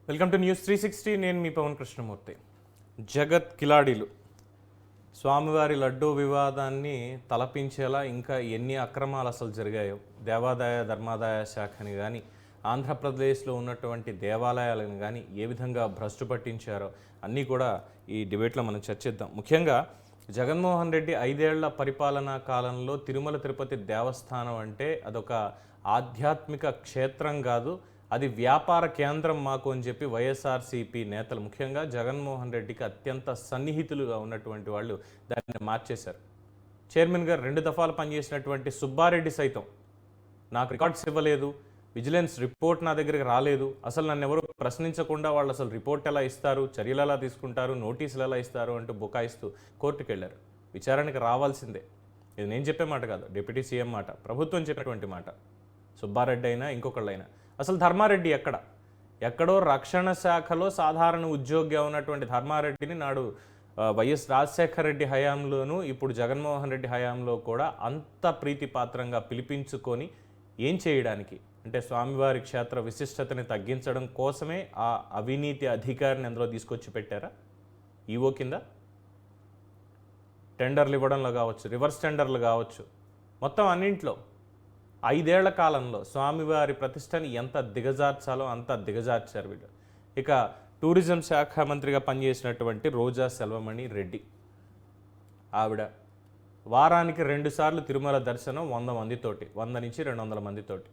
Welcome to news 360. నేను మీ పవన్ కృష్ణమూర్తి. జగత్ కిలాడీలు స్వామివారి లడ్డూ వివాదాన్ని తలపించేలా ఇంకా ఎన్ని అక్రమాలు అసలు జరిగాయో, దేవాదాయ ధర్మాదాయ శాఖని కానీ ఆంధ్రప్రదేశ్లో ఉన్నటువంటి దేవాలయాలను కానీ ఏ విధంగా భ్రష్టు పట్టించారో అన్నీ కూడా ఈ డిబేట్లో మనం చర్చిద్దాం. ముఖ్యంగా జగన్మోహన్ రెడ్డి 5 ఏళ్ల పరిపాలనా కాలంలో తిరుమల తిరుపతి దేవస్థానం అంటే అదొక ఆధ్యాత్మిక క్షేత్రం కాదు, అది వ్యాపార కేంద్రం మాకు అని చెప్పి వైఎస్ఆర్సీపీ నేతలు, ముఖ్యంగా జగన్మోహన్ రెడ్డికి అత్యంత సన్నిహితులుగా ఉన్నటువంటి వాళ్ళు దాన్ని మార్చేశారు. చైర్మన్ గారు 2 దఫాలు పనిచేసినటువంటి సుబ్బారెడ్డి సైతం నాకు రికార్డ్స్ ఇవ్వలేదు, విజిలెన్స్ రిపోర్ట్ నా దగ్గరికి రాలేదు, అసలు నన్ను ఎవరు ప్రశ్నించకుండా వాళ్ళు అసలు రిపోర్ట్ ఎలా ఇస్తారు, చర్యలు ఎలా తీసుకుంటారు, నోటీసులు ఎలా ఇస్తారు అంటూ బుకాయిస్తూ కోర్టుకు వెళ్ళారు. విచారణకు రావాల్సిందే. ఇది నేను చెప్పే మాట కాదు, డిప్యూటీ సీఎం మాట, ప్రభుత్వం చెప్పినటువంటి మాట. సుబ్బారెడ్డి అయినా ఇంకొకళ్ళైనా. అసలు ధర్మారెడ్డి ఎక్కడో రక్షణ శాఖలో సాధారణ ఉద్యోగిగా ఉన్నటువంటి ధర్మారెడ్డిని నాడు వైఎస్ రాజశేఖర రెడ్డి హయాంలోనూ ఇప్పుడు జగన్మోహన్ రెడ్డి హయాంలో కూడా అంత ప్రీతిపాత్రంగా పిలిపించుకొని ఏం చేయడానికి అంటే స్వామివారి క్షేత్ర విశిష్టతని తగ్గించడం కోసమే ఆ అవినీతి అధికారిని అందులో తీసుకొచ్చి పెట్టారా? ఈవో కింద టెండర్లు ఇవ్వడంలో కావచ్చు, రివర్స్ టెండర్లు కావచ్చు, మొత్తం అన్నింట్లో 5 ఏళ్ల కాలంలో స్వామివారి ప్రతిష్టని ఎంత దిగజార్చాలో అంత దిగజార్చారు వీళ్ళు. ఇక టూరిజం శాఖ మంత్రిగా పనిచేసినటువంటి రోజా సెల్వమణి రెడ్డి, ఆవిడ వారానికి 2 సార్లు తిరుమల దర్శనం 100 మందితోటి, 100 నుంచి 200 మందితోటి.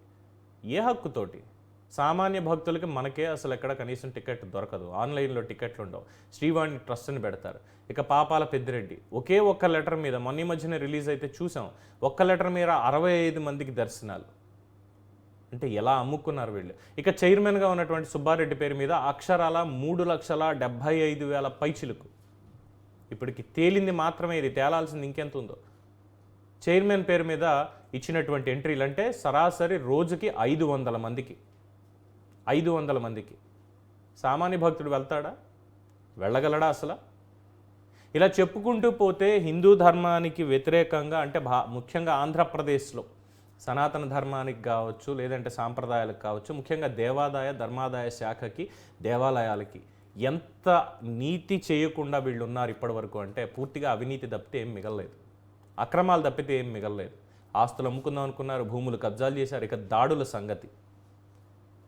ఏ హక్కుతోటి? సామాన్య భక్తులకి మనకే అసలు ఎక్కడ కనీసం టికెట్ దొరకదు, ఆన్లైన్లో టికెట్లు ఉండవు, శ్రీవాణి ట్రస్ట్ని పెడతారు. ఇక పాపాల పెద్దిరెడ్డి ఒకే ఒక్క లెటర్ మీద మొన్న మధ్యన రిలీజ్ అయితే చూసాం, ఒక్క లెటర్ మీద 65 మందికి దర్శనాలు. అంటే ఎలా అమ్ముకున్నారు వీళ్ళు. ఇక చైర్మన్గా ఉన్నటువంటి సుబ్బారెడ్డి పేరు మీద అక్షరాల 3,75,000 పైచిలుకు. ఇప్పటికి తేలింది మాత్రమే, ఇది తేలాల్సింది ఇంకెంత ఉందో. చైర్మన్ పేరు మీద ఇచ్చినటువంటి ఎంట్రీలు అంటే సరాసరి రోజుకి 500 మందికి, 500 మందికి. సామాన్య భక్తుడు వెళ్తాడా? వెళ్ళగలడా అసలు? ఇలా చెప్పుకుంటూ పోతే హిందూ ధర్మానికి వ్యతిరేకంగా అంటే ముఖ్యంగా ఆంధ్రప్రదేశ్లో సనాతన ధర్మానికి కావచ్చు, లేదంటే సాంప్రదాయాలకు కావచ్చు, ముఖ్యంగా దేవాదాయ ధర్మాదాయ శాఖకి, దేవాలయాలకి ఎంత నీతి చేయకుండా వీళ్ళు ఉన్నారు ఇప్పటి వరకు అంటే పూర్తిగా అవినీతి తప్పితే ఏం మిగలలేదు, అక్రమాలు తప్పితే ఏం మిగలలేదు. ఆస్తులు అమ్ముకుందాం అనుకున్నారు, భూములు కబ్జాలు చేశారు. ఇక దాడుల సంగతి,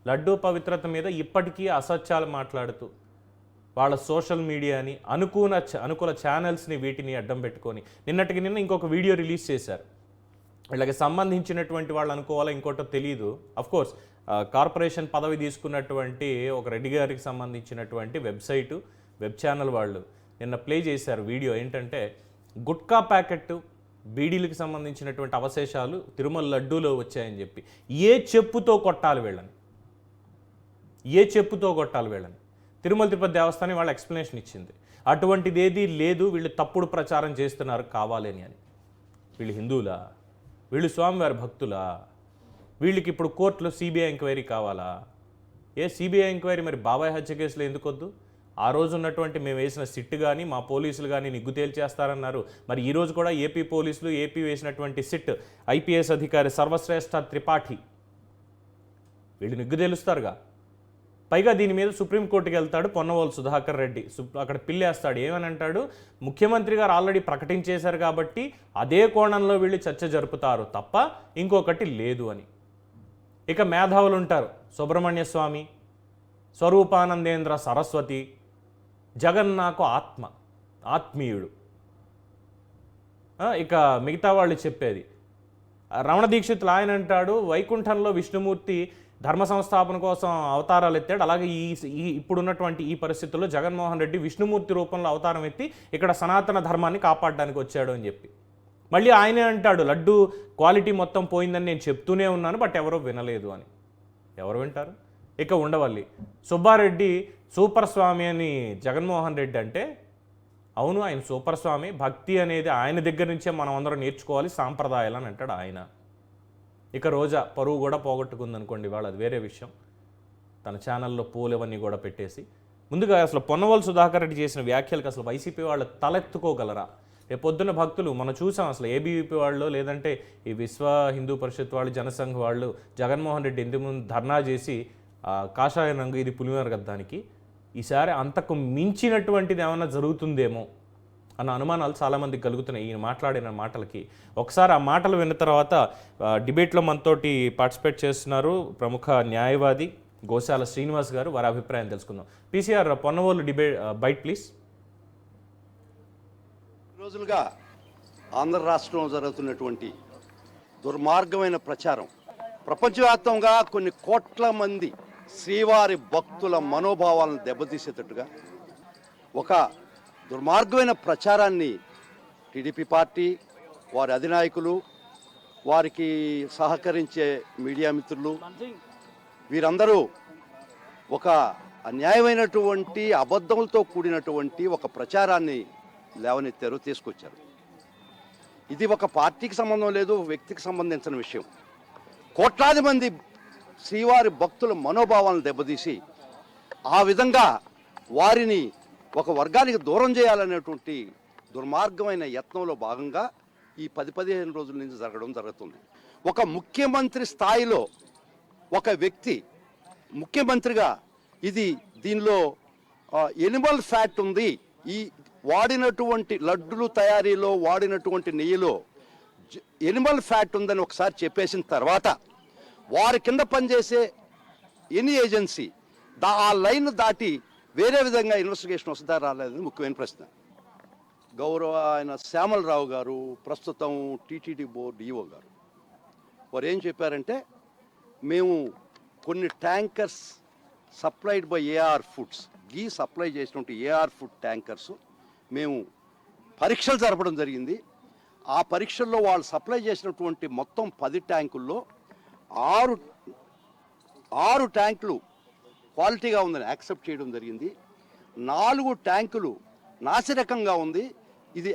లడ్డూ పవిత్రత మీద ఇప్పటికీ అసత్యాలు మాట్లాడుతూ వాళ్ళ సోషల్ మీడియాని అనుకూల ఛానల్స్ని వీటిని అడ్డం పెట్టుకొని నిన్న ఇంకొక వీడియో రిలీజ్ చేశారు. వీళ్ళకి సంబంధించినటువంటి వాళ్ళు అనుకోవాలా ఇంకోటో తెలియదు. అఫ్కోర్స్ కార్పొరేషన్ పదవి తీసుకున్నటువంటి ఒక రెడ్డి గారికి సంబంధించినటువంటి వెబ్ ఛానల్ వాళ్ళు నిన్న ప్లే చేశారు వీడియో. ఏంటంటే గుట్కా ప్యాకెట్ బీడీలకు సంబంధించినటువంటి అవశేషాలు తిరుమల లడ్డూలో వచ్చాయని చెప్పి ఏ చెప్పుతో కొట్టాలి వీళ్ళని, తిరుమల తిరుపతి దేవస్థానం వాళ్ళ ఎక్స్ప్లెనేషన్ ఇచ్చింది. అటువంటిది ఏదీ లేదు, వీళ్ళు తప్పుడు ప్రచారం చేస్తున్నారు కావాలని అని. వీళ్ళు హిందువులా? వీళ్ళు స్వామివారి భక్తులా? వీళ్ళకి ఇప్పుడు కోర్టులో సిబిఐ ఎంక్వైరీ కావాలా? సిబిఐ ఎంక్వైరీ మరి బాబాయ్ హత్య కేసులో ఎందుకు వద్దు? ఆ రోజు ఉన్నటువంటి మేము వేసిన సిట్ కానీ మా పోలీసులు కానీ నిగ్గు తేల్చేస్తారన్నారు. మరి ఈరోజు కూడా ఏపీ పోలీసులు, ఏపీ వేసినటువంటి సిట్ ఐపీఎస్ అధికారి సర్వశ్రేష్ఠ త్రిపాఠి వీళ్ళు నిగ్గు తేలుస్తారుగా. పైగా దీని మీద సుప్రీంకోర్టుకి వెళ్తాడు పొన్నవోలు సుధాకర్ రెడ్డి, అక్కడ పిల్లేస్తాడు. ఏమని అంటాడు? ముఖ్యమంత్రి గారు ఆల్రెడీ ప్రకటించేశారు కాబట్టి అదే కోణంలో వీళ్ళు చర్చ జరుపుతారు తప్ప ఇంకొకటి లేదు అని. ఇక మేధావులు ఉంటారు, సుబ్రహ్మణ్య స్వామి, స్వరూపానందేంద్ర సరస్వతి, జగన్ నాకు ఆత్మీయుడు. ఇక మిగతా వాళ్ళు చెప్పేది రమణ దీక్షితులు ఆయన అంటాడు వైకుంఠంలో విష్ణుమూర్తి ధర్మ సంస్థాపన కోసం అవతారాలు ఎత్తాడు, అలాగే ఇప్పుడున్నటువంటి ఈ పరిస్థితుల్లో జగన్మోహన్ రెడ్డి విష్ణుమూర్తి రూపంలో అవతారం ఎత్తి ఇక్కడ సనాతన ధర్మాన్ని కాపాడడానికి వచ్చాడు అని చెప్పి మళ్ళీ ఆయనే అంటాడు లడ్డు క్వాలిటీ మొత్తం పోయిందని నేను చెప్తూనే ఉన్నాను, బట్ ఎవరో వినలేదు అని. ఎవరు వింటారు? ఇక ఉండవల్లి సుబ్బారెడ్డి సూపర్ స్వామి అని జగన్మోహన్ రెడ్డి అంటే, అవును ఆయన సూపర్ స్వామి, భక్తి అనేది ఆయన దగ్గర నుంచే మనం అందరం నేర్చుకోవాలి సాంప్రదాయాలు అని అంటాడు ఆయన. ఇక రోజా పరువు కూడా పోగొట్టుకుందనుకోండి వాళ్ళు, అది వేరే విషయం. తన ఛానల్లో పూలవన్నీ కూడా పెట్టేసి ముందుగా అసలు పొన్నవోలు సుధాకర్ రెడ్డి చేసిన వ్యాఖ్యలకు అసలు వైసీపీ వాళ్ళు తలెత్తుకోగలరా? రేపు పొద్దున్న భక్తులు మనం చూసాం అసలు ఏబీవీపీ వాళ్ళు, లేదంటే ఈ విశ్వ హిందూ పరిషత్ వాళ్ళు, జనసంఘ్ వాళ్ళు జగన్మోహన్ రెడ్డి ఇంటి ముందు ధర్నా చేసి కాషాయ రంగు ఇది పులివెందుల గద్దానికి. ఈసారి అంతకు మించినటువంటిది ఏమైనా జరుగుతుందేమో అన్న అనుమానాలు చాలామందికి కలుగుతున్నాయి ఈయన మాట్లాడిన మాటలకి. ఒకసారి ఆ మాటలు విన్న తర్వాత డిబేట్లో మనతోటి పార్టిసిపేట్ చేస్తున్నారు ప్రముఖ న్యాయవాది గోశాల శ్రీనివాస్ గారు. వారి అభిప్రాయం తెలుసుకుందాం. PCR Ponnavolu bite please. రోజులుగా ఆంధ్ర రాష్ట్రంలో జరుగుతున్నటువంటి దుర్మార్గమైన ప్రచారం ప్రపంచవ్యాప్తంగా కొన్ని కోట్ల మంది శ్రీవారి భక్తుల మనోభావాలను దెబ్బతీసేటట్టుగా ఒక దుర్మార్గమైన ప్రచారాన్ని టీడీపీ పార్టీ, వారి అధినాయకులు, వారికి సహకరించే మీడియా మిత్రులు వీరందరూ ఒక అన్యాయమైనటువంటి అబద్ధములతో కూడినటువంటి ఒక ప్రచారాన్ని లేవనెత్తారు, తీసుకొచ్చారు. ఇది ఒక పార్టీకి సంబంధం లేదు, వ్యక్తికి సంబంధించిన విషయం. కోట్లాది మంది శ్రీవారి భక్తుల మనోభావాలను దెబ్బతీసి ఆ విధంగా వారిని ఒక వర్గానికి దూరం చేయాలనేటువంటి దుర్మార్గమైన యత్నంలో భాగంగా ఈ 10-15 రోజుల నుంచి జరుగుతుంది. ఒక ముఖ్యమంత్రి స్థాయిలో ఒక వ్యక్తి ముఖ్యమంత్రిగా దీనిలో ఎనిమల్ ఫ్యాట్ ఉంది, ఈ వాడినటువంటి లడ్డులు తయారీలో వాడినటువంటి నెయ్యిలో ఎనిమల్ ఫ్యాట్ ఉందని ఒకసారి చెప్పేసిన తర్వాత వారి కింద పనిచేసే ఎనీ ఏజెన్సీ ఆ లైన్ దాటి వేరే విధంగా ఇన్వెస్టిగేషన్ వస్తుందా రాలేదని ముఖ్యమైన ప్రశ్న. ఆయన శ్యామలరావు గారు ప్రస్తుతం టీటీడీ బోర్డు ఈఓ గారు వారు ఏం చెప్పారంటే, మేము కొన్ని tankers supplied by AR foods supply చేసినటువంటి ఏఆర్ ఫుడ్ ట్యాంకర్స్ మేము పరీక్షలు జరపడం జరిగింది. ఆ పరీక్షల్లో వాళ్ళు సప్లై చేసినటువంటి మొత్తం 10 ట్యాంకుల్లో 6 ట్యాంకులు క్వాలిటీగా ఉందని యాక్సెప్ట్ చేయడం జరిగింది. 4 ట్యాంకులు నాసిరకంగా ఉంది. ఇది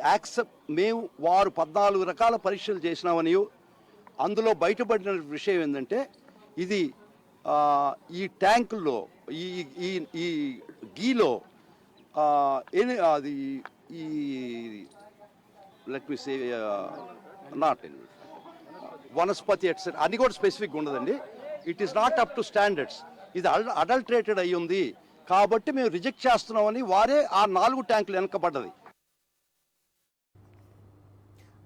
మేము వారు 14 రకాల పరీక్షలు చేసినామని అందులో బయటపడిన విషయం ఏంటంటే, ఇది ఈ ట్యాంకుల్లో ఈ గీలో అది ఈ లెట్ మీ సే నాట్ వనస్పతి ఎట్సెట్ అది కూడా స్పెసిఫిక్ ఉండదండి. It is not up to standards. ఇది అడల్టరేటెడ్ అయ్యి ఉంది కాబట్టి మేము రిజెక్ట్ చేస్తున్నామని వారే ఆ 4 ట్యాంకులు వెనకబడ్డది.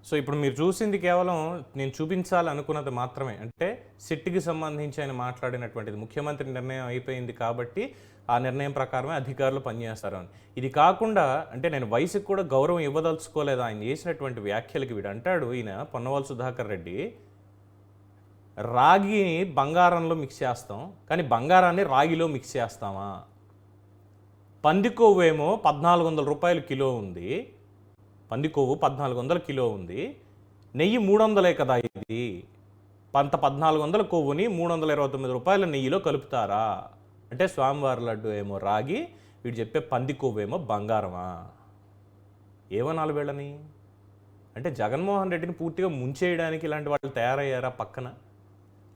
సో ఇప్పుడు మీరు చూసింది కేవలం నేను చూపించాలనుకున్నది మాత్రమే. అంటే సిట్కి సంబంధించి ఆయన మాట్లాడినటువంటిది ముఖ్యమంత్రి నిర్ణయం అయిపోయింది కాబట్టి ఆ నిర్ణయం ప్రకారమే అధికారులు పనిచేస్తారు అని. ఇది కాకుండా అంటే నేను వయసుకు కూడా గౌరవం ఇవ్వదలుచుకోలేదు ఆయన చేసినటువంటి వ్యాఖ్యలకి. వీడు అంటాడు, ఈయన పొన్నవోలు సుధాకర్ రెడ్డి, రాగిని బంగారంలో మిక్స్ చేస్తాం కానీ బంగారాన్ని రాగిలో మిక్స్ చేస్తామా? పంది కొవ్వు ఏమో 1400 రూపాయలు కిలో ఉంది, పంది కొవ్వు 1400 కిలో ఉంది, నెయ్యి 300 కదా ఇది. 1400 కొవ్వుని 329 రూపాయల నెయ్యిలో కలుపుతారా? అంటే స్వామివారి లడ్డు ఏమో రాగి, వీడు చెప్పే పంది కొవ్వు ఏమో బంగారమా? ఏమనాలి వీళ్ళని? అంటే జగన్మోహన్ రెడ్డిని పూర్తిగా ముంచేయడానికి ఇలాంటి వాళ్ళు తయారయ్యారా పక్కన?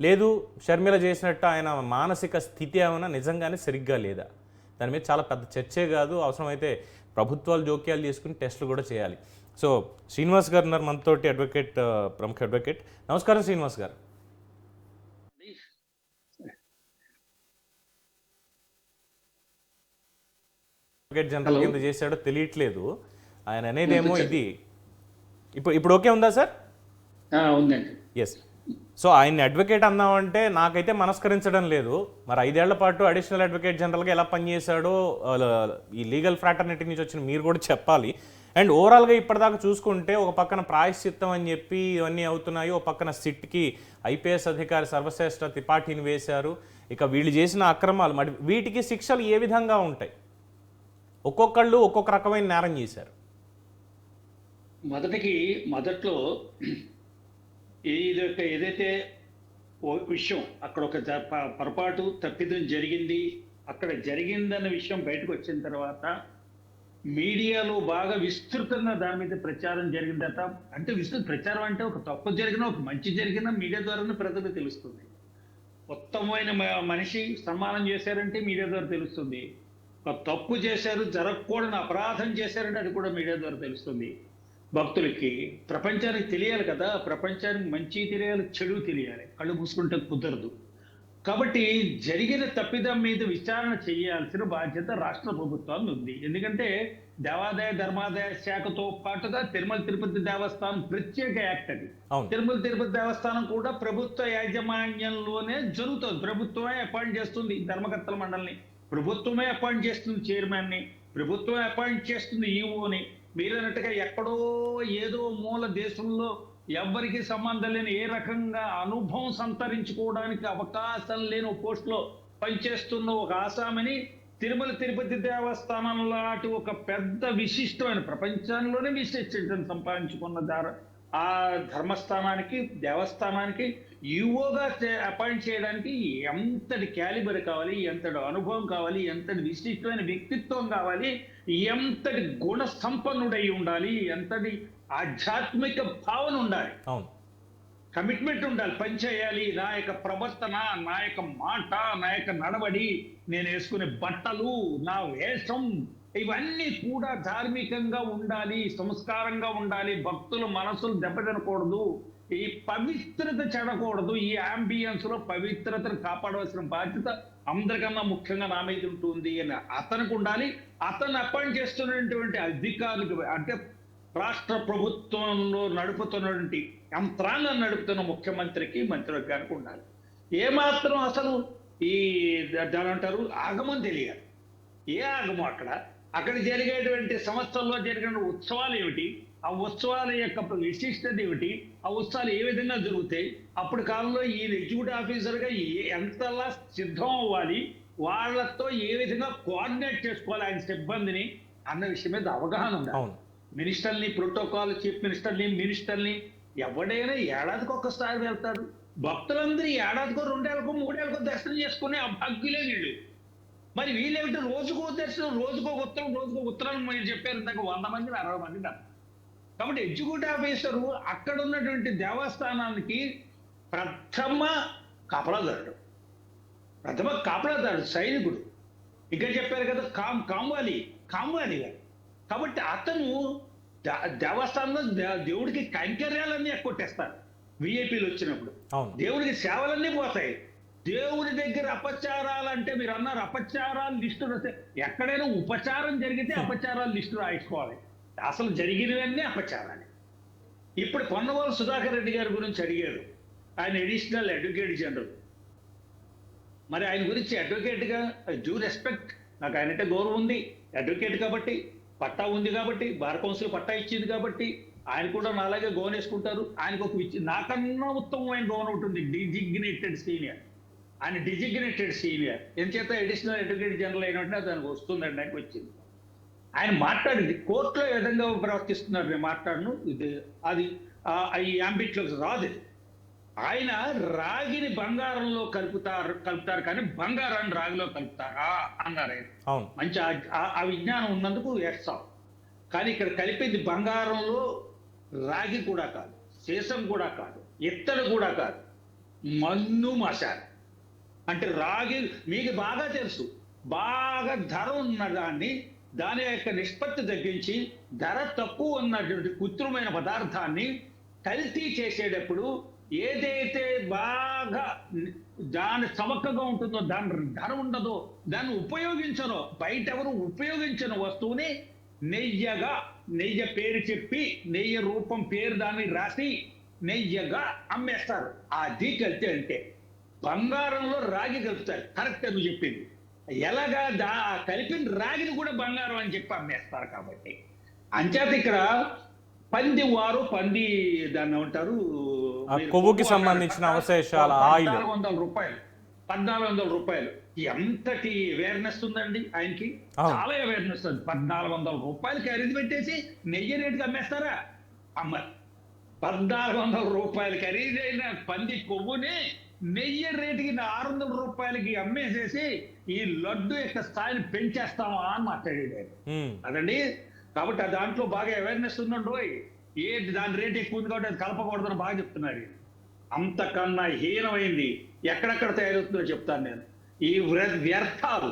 లేదు షర్మిల చేసినట్టు ఆయన మానసిక స్థితి ఏమైనా నిజంగానే సరిగ్గా లేదా? దాని మీద చాలా పెద్ద చర్చే కాదు, అవసరమైతే ప్రభుత్వాలు జోక్యాలు చేసుకుని టెస్టులు కూడా చేయాలి. సో శ్రీనివాస్ గారు ఉన్నారు మనతోటి, అడ్వకేట్, ప్రముఖ అడ్వకేట్. నమస్కారం శ్రీనివాస్ గారు. అడ్వకేట్ జనరల్ కింద చేశాడో తెలియట్లేదు ఆయన అనేదేమో ఇది. ఇప్పుడు ఓకే ఉందా సార్? ఉందండి. ఎస్. సో ఆయన్ని అడ్వకేట్ అన్నామంటే నాకైతే మనస్కరించడం లేదు. మరి 5 ఏళ్ల పాటు అడిషనల్ అడ్వకేట్ జనరల్గా ఎలా పనిచేశాడో ఈ లీగల్ ఫ్రాటర్నిటీ నుంచి వచ్చిన మీరు కూడా చెప్పాలి. అండ్ ఓవరాల్గా ఇప్పటిదాకా చూసుకుంటే ఒక పక్కన ప్రాయశ్చిత్తం అని చెప్పి ఇవన్నీ అవుతున్నాయి, ఒక పక్కన సిట్కి ఐపీఎస్ అధికారి సర్వశ్రేష్ఠ త్రిపాఠిని వేశారు. ఇక వీళ్ళు చేసిన అక్రమాలు మరి వీటికి శిక్షలు ఏ విధంగా ఉంటాయి? ఒక్కొక్కళ్ళు ఒక్కొక్క రకమైన నేరం చేశారు. మొదట్లో ఏదైతే విషయం అక్కడ ఒక పొరపాటు తప్పిదం జరిగింది, అక్కడ జరిగిందన్న విషయం బయటకు వచ్చిన తర్వాత మీడియాలో బాగా విస్తృతంగా దాని మీద ప్రచారం జరిగిందట. అంటే ప్రచారం అంటే ఒక తప్పు జరిగినా ఒక మంచి జరిగినా మీడియా ద్వారానే ప్రజలకు తెలుస్తుంది. ఉత్తమమైన మనిషి సన్మానం చేశారంటే మీడియా ద్వారా తెలుస్తుంది. ఒక తప్పు చేశారు, జరగకూడని అపరాధం చేశారంటే అది కూడా మీడియా ద్వారా తెలుస్తుంది. భక్తులకి, ప్రపంచానికి తెలియాలి కదా, ప్రపంచానికి మంచి తెలియాలి, చెడు తెలియాలి. కళ్ళు మూసుకుంటే కుదరదు. కాబట్టి జరిగిన తప్పిదం మీద విచారణ చేయాల్సిన బాధ్యత రాష్ట్ర ప్రభుత్వాన్ని ఉంది. ఎందుకంటే దేవాదాయ ధర్మాదాయ శాఖతో పాటుగా తిరుమల తిరుపతి దేవస్థానం ప్రత్యేక యాక్ట్ అది. అవును. తిరుమల తిరుపతి దేవస్థానం కూడా ప్రభుత్వ యాజమాన్యంలోనే జరుగుతుంది. ప్రభుత్వమే అపాయింట్ చేస్తుంది ధర్మకర్తల మండలిని, ప్రభుత్వమే అపాయింట్ చేస్తుంది చైర్మన్ ని, ప్రభుత్వమే అపాయింట్ చేస్తుంది ఈఓని. మీరన్నట్టుగా ఎక్కడో ఏదో మూల దేశంలో ఎవ్వరికి సంబంధం లేని, ఏ రకంగా అనుభవం సంతరించుకోవడానికి అవకాశం లేని పోస్టులో పనిచేస్తున్న ఒక ఆసామిని తిరుమల తిరుపతి దేవస్థానం లాంటి ఒక పెద్ద విశిష్టమైన, ప్రపంచంలోనే విశిష్టతను సంపాదించుకున్న ఆ ధర్మస్థానానికి, దేవస్థానానికి ఈవోగా అపాయింట్ చేయడానికి ఎంతటి క్యాలిబర్ కావాలి, ఎంతటి అనుభవం కావాలి, ఎంతటి విశిష్టమైన వ్యక్తిత్వం కావాలి, ఎంతటి గుణ సంపన్నుడై ఉండాలి, ఎంతటి ఆధ్యాత్మిక భావన ఉండాలి, కమిట్మెంట్ ఉండాలి. పని చేయాలి. నా యొక్క ప్రవర్తన, నా యొక్క మాట, నా యొక్క నడవడి, నేను వేసుకునే బట్టలు, నా వేషం, ఇవన్నీ కూడా ధార్మికంగా ఉండాలి, సంస్కారంగా ఉండాలి. భక్తుల మనసులు దెబ్బతినకూడదు, ఈ పవిత్రత చెడకూడదు. ఈ అంబియన్స్ లో పవిత్రతను కాపాడవలసిన బాధ్యత అందరికన్నా ముఖ్యంగా నా మీద ఉంటుంది అని అతనికి ఉండాలి. అతను అపాయింట్ చేస్తున్నటువంటి అధికారులకు, అంటే రాష్ట్ర ప్రభుత్వంలో నడుపుతున్నటువంటి యంత్రాంగం నడుపుతున్న ముఖ్యమంత్రికి, మంత్రివర్గానికి ఉండాలి. ఏమాత్రం అసలు ఈ దాని అంటారు ఆగమం తెలియాలి. ఏ ఆగమం అక్కడ జరిగేటువంటి సంవత్సరంలో జరిగిన ఉత్సవాలు ఏమిటి, ఆ ఉత్సవాల యొక్క విశిష్టత ఏమిటి, ఆ ఉత్సవాలు ఏ విధంగా జరుగుతాయి, అప్పుడు కాలంలో ఈ ఎగ్జిక్యూటివ్ ఆఫీసర్గా ఎంతలా సిద్ధం అవ్వాలి, వాళ్ళతో ఏ విధంగా కోఆర్డినేట్ చేసుకోవాలి ఆయన సిబ్బందిని అన్న విషయం మీద అవగాహన ఉండాలి. మినిస్టర్ని, ప్రోటోకాల్ చీఫ్ మినిస్టర్ని ఎవడైనా ఏడాదికి ఒక్కసారి వెళ్తారు. భక్తులందరూ ఏడాదికో, 2 ఏళ్ళకో, 3 ఏళ్ళకో దర్శనం చేసుకునే అభాగ్యులే వీళ్ళు. మరి వీళ్ళేమిటి రోజుకో దర్శనం, రోజుకో ఉత్తరం మీరు చెప్పారు ఇందాక 100 మంది 60 మంది. కాబట్టి ఎగ్జిక్యూటివ్ ఆఫీసరు అక్కడ ఉన్నటువంటి దేవస్థానానికి ప్రథమ కాపలాదారుడు, సైనికుడు. ఇంకా చెప్పారు కదా కాంవాలి గారు. కాబట్టి అతను దేవస్థానంలో దేవుడికి కైంకర్యాలన్నీ కొట్టేస్తారు. విఐపీలు వచ్చినప్పుడు దేవుడికి సేవలన్నీ పోతాయి. దేవుడి దగ్గర అపచారాలు అంటే మీరు అన్నారు, అపచారాలు లిస్టు రాస్తే ఎక్కడైనా ఉపచారం జరిగితే అపచారాలు లిస్టు రాయించుకోవాలి. అసలు జరిగినవన్నీ అపచారాలు. ఇప్పుడు పొన్నవాళ్ళు సుధాకర్ రెడ్డి గారి గురించి అడిగారు. ఆయన అడిషనల్ అడ్వకేట్ జనరల్. మరి ఆయన గురించి అడ్వకేట్గా డ్యూ రెస్పెక్ట్, నాకు ఆయనంటే గౌరవం ఉంది. అడ్వకేట్ కాబట్టి, పట్టా ఉంది కాబట్టి, బార్ కౌన్సిల్ పట్టా ఇచ్చింది కాబట్టి ఆయన కూడా నాలాగే గౌన్ వేసుకుంటారు. ఆయనకు ఒక నాకన్నా ఉత్తమమైన గౌన్ ఉంటుంది, డిజిగ్నేటెడ్ సీనియర్. ఆయన డిజిగ్నేటెడ్ సీనియర్ ఎంచేత అడిషనల్ అడ్వకేట్ జనరల్ అయినట్టు దానికి వస్తుందండి, ఆయనకు వచ్చింది. ఆయన మాట్లాడింది కోర్టులో ఏ విధంగా ప్రవర్తిస్తున్నారు నేను మాట్లాడను, ఇది అది ఈ అంబిట్లోకి రాదు. ఆయన రాగిని బంగారంలో కలుపుతారు కానీ బంగారాన్ని రాగిలో కలుపుతారా అన్నారు ఆయన. మంచి ఆ విజ్ఞానం ఉన్నందుకు వేస్తాం. కానీ ఇక్కడ కలిపేది బంగారంలో రాగి కూడా కాదు, సీసం కూడా కాదు, ఇత్తడి కూడా కాదు, మన్ను మసాలా. అంటే రాగి మీకు బాగా తెలుసు, బాగా ధర ఉన్న దాని యొక్క నిష్పత్తి తగ్గించి ధర తక్కువ ఉన్నటువంటి కృత్రిమైన పదార్థాన్ని కల్తీ చేసేటప్పుడు ఏదైతే బాగా దాని చమకగా ఉంటుందో, దాని ధర ఉండదో, దాన్ని ఉపయోగించరో, బయట ఎవరు ఉపయోగించిన వస్తువుని నెయ్యి పేరు చెప్పి, నెయ్యి రూపం పేరు దాన్ని రాసి నెయ్యగా అమ్మేస్తారు. అది కల్తీ. అంటే బంగారంలో రాగి కలుపుతారు. కరెక్ట్ నువ్వు చెప్పింది. ఎలాగా కలిపిన రాగిని కూడా బంగారం అని చెప్పి అమ్మేస్తారు. కాబట్టి అంచేత ఇక్కడ పంది దాన్ని ఉంటారు, కొవ్వుకి సంబంధించిన అవశేషాల ఆయిల్ 1400 రూపాయలు. ఎంతటి అవేర్నెస్ ఉందండి ఆయనకి, చాలా అవేర్నెస్ ఉంది. 1400 రూపాయలు ఖరీదు పెట్టేసి నెయ్యి రేటుకి అమ్మేస్తారా? అమ్మరు. 1400 రూపాయలు ఖరీదైన పంది కొవ్వుని నెయ్యి రేటుకి 600 రూపాయలకి అమ్మేసేసి ఈ లడ్డు యొక్క స్థాయిని పెంచేస్తామా అని మాట్లాడాడు అదండి. కాబట్టి దాంట్లో బాగా అవేర్నెస్ ఉందండి. దాని రేట్ ఎక్కువ ఉంది కాబట్టి అది కలపకూడదని బాగా చెప్తున్నారు. అంతకన్నా హీనమైంది ఎక్కడెక్కడ తయారవుతుందో చెప్తాను నేను. ఈ వ్యర్థాలు,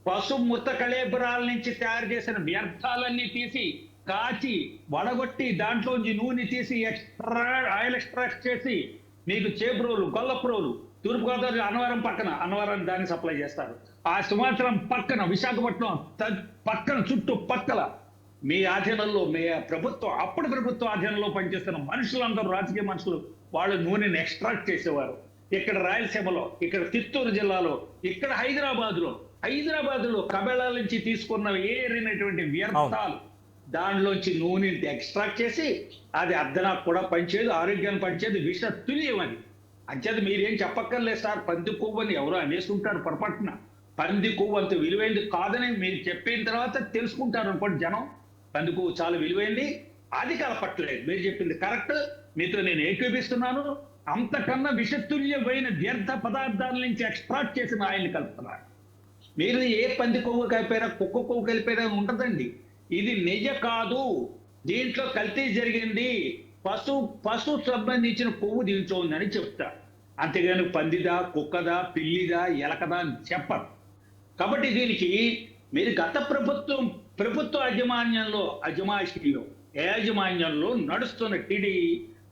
పశుమూత్ర కళేబరాల నుంచి తయారు చేసిన వ్యర్థాలన్నీ తీసి కాచి వడగొట్టి దాంట్లోంచి నూనె తీసి ఆయిల్ ఎక్స్ట్రాక్ట్ చేసి మీకు చేబ్రోలు, గొల్లప్రోలు, తూర్పుగోదావరి అన్నవరం పక్కన, అన్నవరం దాన్ని సప్లై చేస్తారు. ఆ సింహాచలం పక్కన, విశాఖపట్నం పక్కన, చుట్టూ పక్కల మీ ఆధీనంలో, మీ ప్రభుత్వం, అప్పటి ప్రభుత్వం ఆధీనంలో పనిచేస్తున్న మనుషులందరూ, రాజకీయ మనుషులు, వాళ్ళు నూనెని ఎక్స్ట్రాక్ట్ చేసేవారు. ఇక్కడ రాయలసీమలో, ఇక్కడ చిత్తూరు జిల్లాలో, ఇక్కడ హైదరాబాద్లో కబేళాల నుంచి తీసుకున్న ఏరినటువంటి వ్యర్థాలు, దానిలోంచి నూనె ఎక్స్ట్రాక్ట్ చేసి అది అర్ధనాకు కూడా పనిచేయదు, ఆరోగ్యాన్ని పనిచేయదు, విష తుల్యం అది. అంచేత మీరేం చెప్పక్కర్లేదు సార్, పంది కొవ్వని ఎవరో అనేసుకుంటారు పొరపాటున. పంది కొవ్వు అంత విలువైంది కాదని మీరు చెప్పిన తర్వాత తెలుసుకుంటారు అనుకోండి జనం. పంది కొవ్వు చాలా విలువైంది, అది కలపట్లేదు. మీరు చెప్పింది కరెక్ట్, మీతో నేను ఏకీపిస్తున్నాను. అంతకన్నా విషతుల్యమైన వ్యర్థ పదార్థాల నుంచి ఎక్స్ట్రాక్ట్ చేసిన ఆయిల్ని కలుపుతున్నారు. మీరు ఏ పంది కొవ్వు కలిపారా, కుక్క కొవ్వు కలిపారా ఉంటదండి. ఇది నిజ కాదు, దీంట్లో కల్తీ జరిగింది, పశు సంబంధించిన కొవ్వు దీంట్లో ఉందని చెప్తా. అంతేగాని పందిదా, కుక్కదా, పిల్లిదా, ఎలకదా అని చెప్పరు. కాబట్టి దీనికి మీరు గత ప్రభుత్వ యాజమాన్యంలో నడుస్తున్న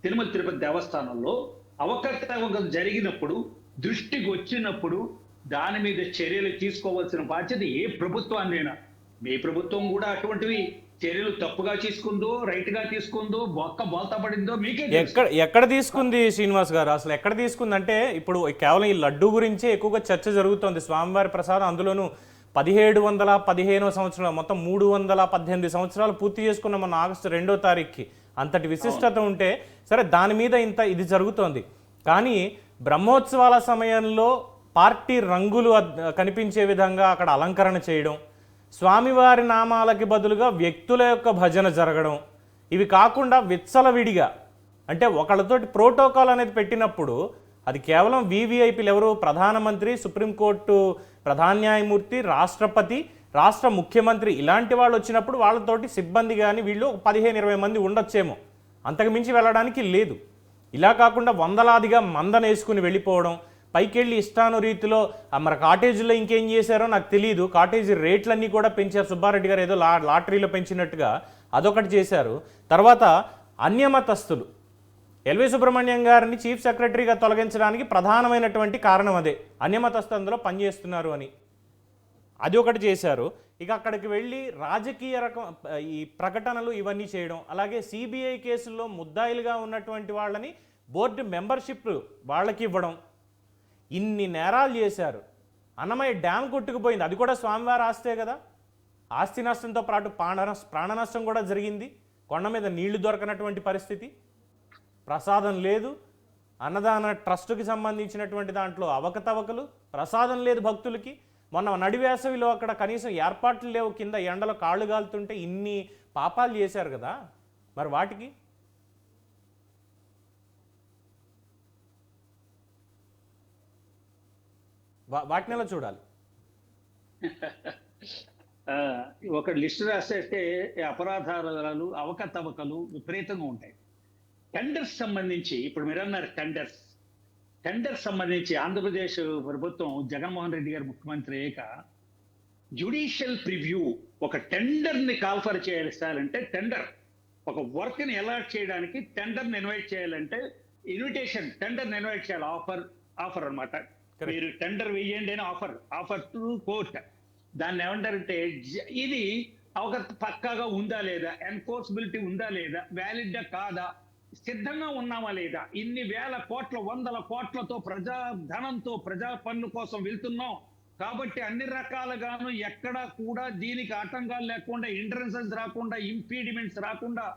తిరుమల తిరుపతి దేవస్థానంలో అవకతవకలు జరిగినప్పుడు, దృష్టికి వచ్చినప్పుడు దాని మీద చర్యలు తీసుకోవాల్సిన బాధ్యత ఏ ప్రభుత్వాన్నైనా, మీ ప్రభుత్వం కూడా అటువంటివి చర్యలు తప్పుగా తీసుకుందో, రైట్ గా తీసుకుందో, బోల్తా పడిందో మీకే ఎక్కడ తీసుకుంది శ్రీనివాస్ గారు? అసలు ఎక్కడ తీసుకుంది అంటే, ఇప్పుడు కేవలం ఈ లడ్డు గురించే ఎక్కువగా చర్చ జరుగుతోంది. స్వామివారి ప్రసాదం, అందులోనూ 1715 సంవత్సరంలో, మొత్తం 318 సంవత్సరాలు పూర్తి చేసుకున్న మన ఆగస్టు 2వ తారీఖుకి అంతటి విశిష్టత ఉంటే సరే, దాని మీద ఇది జరుగుతోంది. కానీ బ్రహ్మోత్సవాల సమయంలో పార్టీ రంగులు కనిపించే విధంగా అక్కడ అలంకరణ చేయడం, స్వామివారి నామాలకి బదులుగా వ్యక్తుల యొక్క భజన జరగడం, ఇవి కాకుండా విచ్చలవిడిగా అంటే ఒకళ్ళతోటి ప్రోటోకాల్ అనేది పెట్టినప్పుడు అది కేవలం VVIPలు ఎవరు, ప్రధానమంత్రి, సుప్రీంకోర్టు ప్రధాన న్యాయమూర్తి, రాష్ట్రపతి, రాష్ట్ర ముఖ్యమంత్రి, ఇలాంటి వాళ్ళు వచ్చినప్పుడు వాళ్ళతోటి సిబ్బంది కానీ వీళ్ళు 15-20 మంది ఉండొచ్చేమో, అంతకు మించి వెళ్ళడానికి లేదు. ఇలా కాకుండా వందలాదిగా మందనేసుకుని వెళ్ళిపోవడం, పైకెళ్ళి ఇష్టానురీతిలో మరి కాటేజీలో ఇంకేం చేశారో నాకు తెలియదు, కాటేజీ రేట్లన్నీ కూడా పెంచారు. సుబ్బారెడ్డి గారు ఏదో లాటరీలో పెంచినట్టుగా అదొకటి చేశారు. తర్వాత అన్యమతస్థులు, ఎల్వి సుబ్రహ్మణ్యం గారిని చీఫ్ సెక్రటరీగా తొలగించడానికి ప్రధానమైనటువంటి కారణం అదే, అన్యమతస్థు అందులో పనిచేస్తున్నారు అని, అది ఒకటి చేశారు. ఇక అక్కడికి వెళ్ళి రాజకీయ ఈ ప్రకటనలు ఇవన్నీ చేయడం, అలాగే CBI కేసుల్లో ముద్దాయిలుగా ఉన్నటువంటి వాళ్ళని బోర్డు మెంబర్షిప్ వాళ్ళకి ఇవ్వడం, ఇన్ని నేరాలు చేశారు. అన్నమయ్య డ్యామ్ కొట్టుకుపోయింది, అది కూడా స్వామివారి ఆస్తే కదా. ఆస్తి నష్టంతో పాటు ప్రాణ నష్టం కూడా జరిగింది. కొండ మీద నీళ్లు దొరకనటువంటి పరిస్థితి, ప్రసాదం లేదు, అన్నదాన ట్రస్టుకి సంబంధించినటువంటి దాంట్లో అవకతవకలు, ప్రసాదం లేదు భక్తులకి. మొన్న నడివేసవిలో అక్కడ కనీసం ఏర్పాట్లు లేవు, కింద ఎండలో కాళ్ళు కాలుతుంటే ఇన్ని పాపాలు చేశారు కదా. మరి వాటిని ఎలా చూడాలి? ఒక లిస్టు రాసేస్తే అపరాధాలు, అవకతవకలు విపరీతంగా ఉంటాయి. టెండర్స్ సంబంధించి ఇప్పుడు మీరు అన్నారు, టెండర్స్ సంబంధించి ఆంధ్రప్రదేశ్ ప్రభుత్వం జగన్మోహన్ రెడ్డి గారు ముఖ్యమంత్రి అయ్యాక జ్యుడిషియల్ ప్రివ్యూ, ఒక టెండర్ని కాల్ఫర్ చేయాలంటే, టెండర్ ఒక వర్క్ని అలాట్ చేయడానికి టెండర్ని ఇన్వైట్ చేయాలంటే టెండర్ని ఇన్వైట్ చేయాలి. ఆఫర్ అనమాట. మీరు టెండర్ వేయండి అని ఆఫర్ టు కోర్ట్. దాన్ని ఏమంటారంటే, ఇది పక్కాగా ఉందా లేదా, ఎన్ఫోర్సబిలిటీ ఉందా లేదా, వ్యాలిడ్గా కాదా, సిద్ధంగా ఉన్నామా లేదా, ఇన్ని వేల కోట్ల, వందల కోట్లతో ప్రజాధనంతో ప్రజా పన్ను కోసం వెళ్తున్నాం కాబట్టి అన్ని రకాలుగాను ఎక్కడా కూడా దీనికి ఆటంకాలు లేకుండా, ఇంటరెన్సెస్ రాకుండా, ఇంపీడిమెంట్స్ రాకుండా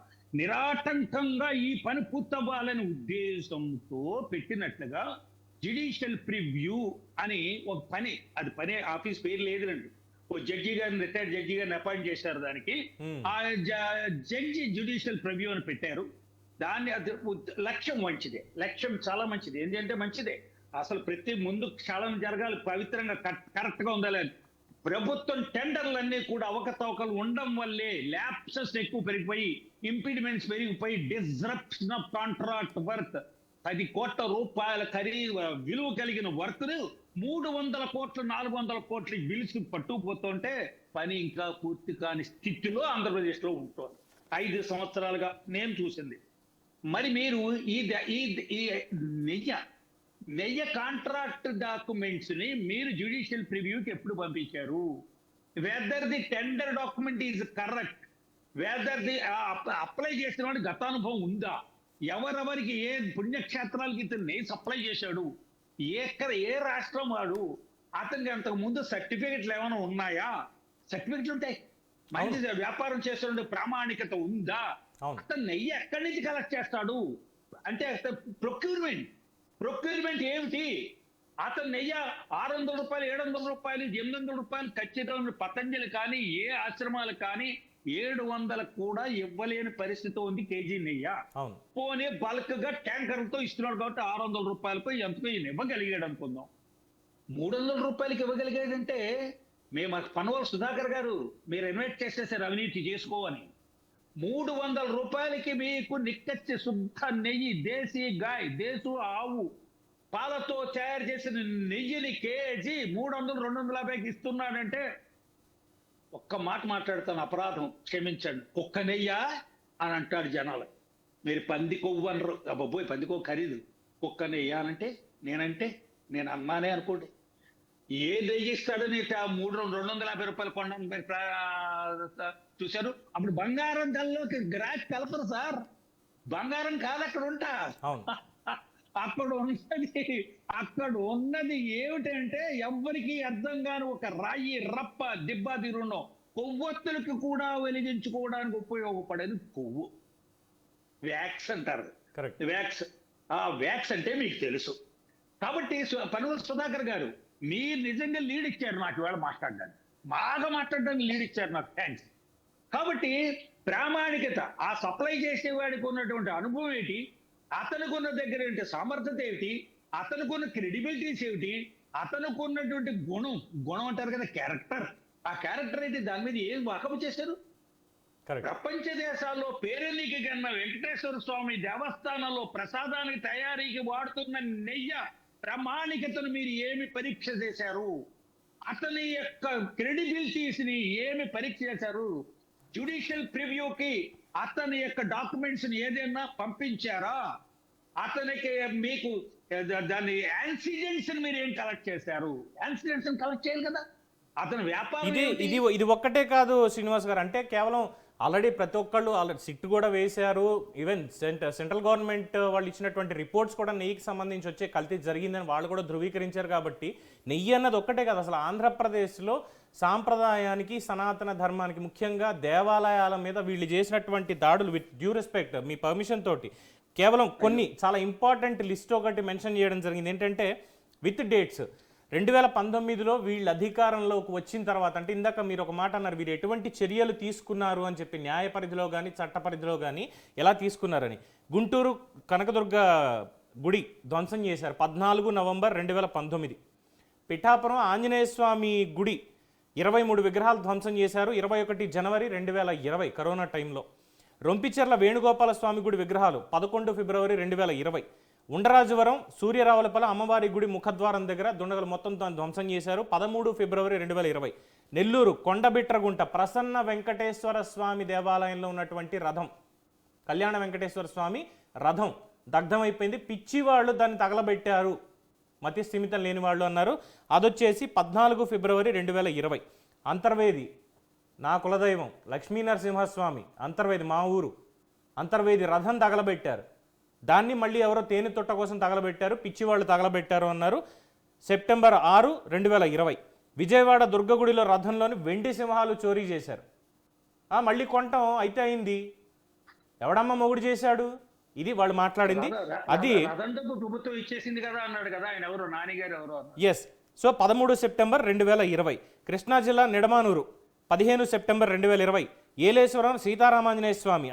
నిరాటంకంగా ఈ పని పూర్తవ్వాలనే ఉద్దేశంతో పెట్టినట్లుగా జ్యుడిషియల్ ప్రివ్యూ అని ఒక పని, అది పని ఆఫీస్ పేరు లేదులండి, ఓ జడ్జి గారిని, రిటైర్డ్ జడ్జి గారిని అపాయింట్ చేశారు. దానికి ఆ జడ్జి జ్యుడిషియల్ ప్రివ్యూ అని పెట్టారు. దాన్ని అది లక్ష్యం మంచిదే, లక్ష్యం చాలా మంచిది. ఏంటంటే మంచిదే, అసలు ప్రతి ముందు క్షాళన జరగాలి, పవిత్రంగా కరెక్ట్ గా ఉండాలి. ప్రభుత్వం టెండర్లన్నీ కూడా అవకతవకలు ఉండడం వల్లే ల్యాప్సెస్ ఎక్కువ పెరిగిపోయి, ఇంపీడిమెంట్స్ పెరిగిపోయి, డిస్రప్షన్ ఆఫ్ కాంట్రాక్ట్ వర్క్, 10 కోట్ల రూపాయల విలువ కలిగిన వర్క్ను 300 కోట్లు 400 కోట్లు బిల్స్ పట్టుకుపోతుంటే పని ఇంకా పూర్తి కాని స్థితిలో ఆంధ్రప్రదేశ్లో ఉంటుంది. 5 సంవత్సరాలుగా నేను చూసింది. మరి మీరు ఈ నెయ్యి కాంట్రాక్ట్ డాక్యుమెంట్స్ ని మీరు జ్యుడిషియల్ ప్రివ్యూకి ఎప్పుడు పంపించారు? Whether the tender document is correct, whether the apply చేసిన వాడి గతానుభవం ఉందా, ఎవరెవరికి ఏ పుణ్యక్షేత్రాలకి ఇతను నెయ్యి సప్లై చేశాడు, ఏ రాష్ట్రం వాడు, అతనికి అంతకు ముందు సర్టిఫికెట్లు ఏమైనా ఉన్నాయా? సర్టిఫికెట్లు ఉంటాయి, మంచి వ్యాపారం చేస్తున్న ప్రామాణికత ఉందా? అతను నెయ్యి ఎక్కడి నుంచి కలెక్ట్ చేస్తాడు అంటే ప్రొక్యూర్మెంట్ ఏమిటి? అతను నెయ్యి 600 రూపాయలు, 700 రూపాయలు, 800 రూపాయలు ఖచ్చితంగా పతంజలి కానీ ఏ ఆశ్రమాలు కానీ 700 కూడా ఇవ్వలేని పరిస్థితి ఉంది కేజీ నెయ్యి. పోనీ బల్క్ గా ట్యాంకర్లతో ఇస్తున్నాడు కాబట్టి 600 రూపాయలపై ఎంతకో ఈయన ఇవ్వగలిగాడు అనుకుందాం. 300 రూపాయలకి ఇవ్వగలిగాడంటే మేము పనవల్ సుధాకర్ గారు మీరు ఇన్వైట్ చేసేసారు అవినీతి చేసుకోవని. 300 రూపాయలకి మీకు నిక్కచ్చి శుద్ధ నెయ్యి, దేశీ గాయ్, దేశు ఆవు పాలతో తయారు చేసిన నెయ్యిని కేజీ 300, 250కి ఇస్తున్నాడంటే ఒక్క మాట మాట్లాడతాను, అపరాధం క్షమించండి, కుక్క నెయ్యా అని అంటాడు జనాలు. మీరు పంది కొవ్వు అనరు, అబ్బాయి పంది కొవ్వు ఖరీదు, కుక్క నెయ్యా అనంటే నేను అన్నానే అనుకోండి. ఏ నెయ్యి ఇస్తాడని 250 రూపాయలు కొనడానికి చూశారు. అప్పుడు బంగారం ధరలోకి గ్రాక్ కలపరు సార్, బంగారం కాదు అక్కడ ఉంటా. అక్కడ ఉన్నది ఏమిటంటే ఎవ్వరికి అర్థం కాని ఒక రాయి రప్ప దిబ్బా తిరుండం, కొవ్వొత్తులకు కూడా వెలిగించుకోవడానికి ఉపయోగపడేది కొవ్వు, వ్యాక్స్ అంటారు. వ్యాక్స్ అంటే మీకు తెలుసు. కాబట్టి పనవల్ సుధాకర్ గారు మీరు నిజంగా లీడ్ ఇచ్చారు నాకు ఇవాళ మాట్లాడడానికి, బాగా మాట్లాడడానికి లీడ్ ఇచ్చారు నాకు, థ్యాంక్స్. కాబట్టి ప్రామాణికత, ఆ సప్లై చేసేవాడికి ఉన్నటువంటి అనుభవం ఏంటి, అతనికి ఉన్న దగ్గర ఏంటి సమర్థత ఏమిటి, అతనికి ఉన్న క్రెడిబిలిటీస్ ఏమిటి, అతనికి ఉన్నటువంటి గుణం అంటారు కదా క్యారెక్టర్, ఆ క్యారెక్టర్ అయితే దాని మీద ఏం వాకపు చేశారు? ప్రపంచ దేశాల్లో పేరెన్నిక కన్నా వెంకటేశ్వర స్వామి దేవస్థానంలో ప్రసాదానికి తయారీకి వాడుతున్న నెయ్యి ప్రామాణికతను మీరు ఏమి పరీక్ష చేశారు? అతని యొక్క క్రెడిబిలిటీస్ ని ఏమి పరీక్ష చేశారు? జ్యుడిషియల్ ప్రివ్యూకి అతని యొక్క డాక్యుమెంట్స్ ని ఏదైనా పంపించారా? అతనికి మీకు దాని యాన్సిడెంట్స్ మీరు ఏం కలెక్ట్ చేశారు? యాన్సిడెంట్స్ కలెక్ట్ చేయాలి కదా. అతని వ్యాపారం ఇది ఒక్కటే కాదు శ్రీనివాస్ గారు, అంటే కేవలం ఆల్రెడీ ప్రతి ఒక్కళ్ళు సిట్ కూడా వేశారు. ఈవెన్ సెంట్రల్ గవర్నమెంట్ వాళ్ళు ఇచ్చినటువంటి రిపోర్ట్స్ కూడా నెయ్యికి సంబంధించి వచ్చే కల్తీ జరిగిందని వాళ్ళు కూడా ధృవీకరించారు. కాబట్టి నెయ్యి అన్నది ఒక్కటే కాదు, అసలు ఆంధ్రప్రదేశ్లో సాంప్రదాయానికి, సనాతన ధర్మానికి, ముఖ్యంగా దేవాలయాల మీద వీళ్ళు చేసినటువంటి దాడులు, with due respect me permission తోటి కేవలం కొన్ని చాలా ఇంపార్టెంట్ లిస్ట్ ఒకటి మెన్షన్ చేయడం జరిగింది. ఏంటంటే విత్ డేట్స్ 2019లో వీళ్ళు అధికారంలోకి వచ్చిన తర్వాత, అంటే ఇందాక మీరు ఒక మాట అన్నారు, వీరు ఎటువంటి చర్యలు తీసుకున్నారు అని చెప్పి, న్యాయ పరిధిలో కానీ చట్ట పరిధిలో కానీ ఎలా తీసుకున్నారని. గుంటూరు కనకదుర్గ గుడి ధ్వంసం చేశారు 14 నవంబర్ 2019. పిఠాపురం ఆంజనేయ స్వామి గుడి 23 విగ్రహాలు ధ్వంసం చేశారు 21 జనవరి 2020 కరోనా టైంలో. రొంపిచెర్ల వేణుగోపాల స్వామి గుడి విగ్రహాలు 11 ఫిబ్రవరి 2020. ఉండరాజవరం సూర్యరావులపల్లి అమ్మవారి గుడి ముఖద్వారం దగ్గర దుండగలు మొత్తం ధ్వంసం చేశారు 13 ఫిబ్రవరి 2020. నెల్లూరు కొండబిట్రగుంట ప్రసన్న వెంకటేశ్వర స్వామి దేవాలయంలో ఉన్నటువంటి రథం, కళ్యాణ వెంకటేశ్వర స్వామి రథం దగ్ధమైపోయింది. పిచ్చివాళ్ళు దాన్ని తగలబెట్టారు, మతి స్థిమితం లేని వాళ్ళు అన్నారు. అదొచ్చేసి 14 ఫిబ్రవరి 2020. అంతర్వేది నా కులదైవం లక్ష్మీ నరసింహస్వామి అంతర్వేది, మా ఊరు అంతర్వేది రథం తగలబెట్టారు. దాన్ని మళ్ళీ ఎవరో తేనె తొట్ట కోసం తగలబెట్టారు, పిచ్చివాళ్ళు తగలబెట్టారు అన్నారు. సెప్టెంబర్ 6, 2020. విజయవాడ దుర్గగుడిలో రథంలోని వెండి సింహాలు చోరీ చేశారు. మళ్ళీ కొంటాం అయితే అయింది, ఎవడమ్మ మొగుడు చేశాడు, ఇది వాళ్ళు మాట్లాడింది. అది ప్రభుత్వం ఇచ్చేసింది కదా అన్నాడు కదా ఆయన, ఎవరు నానిగారు ఎవరు. ఎస్. So 13 September 2020. కృష్ణా జిల్లా నిడమానూరు 15 సెప్టెంబర్ 2020. ఏలేశ్వరం సీతారామాంజనేయ స్వామి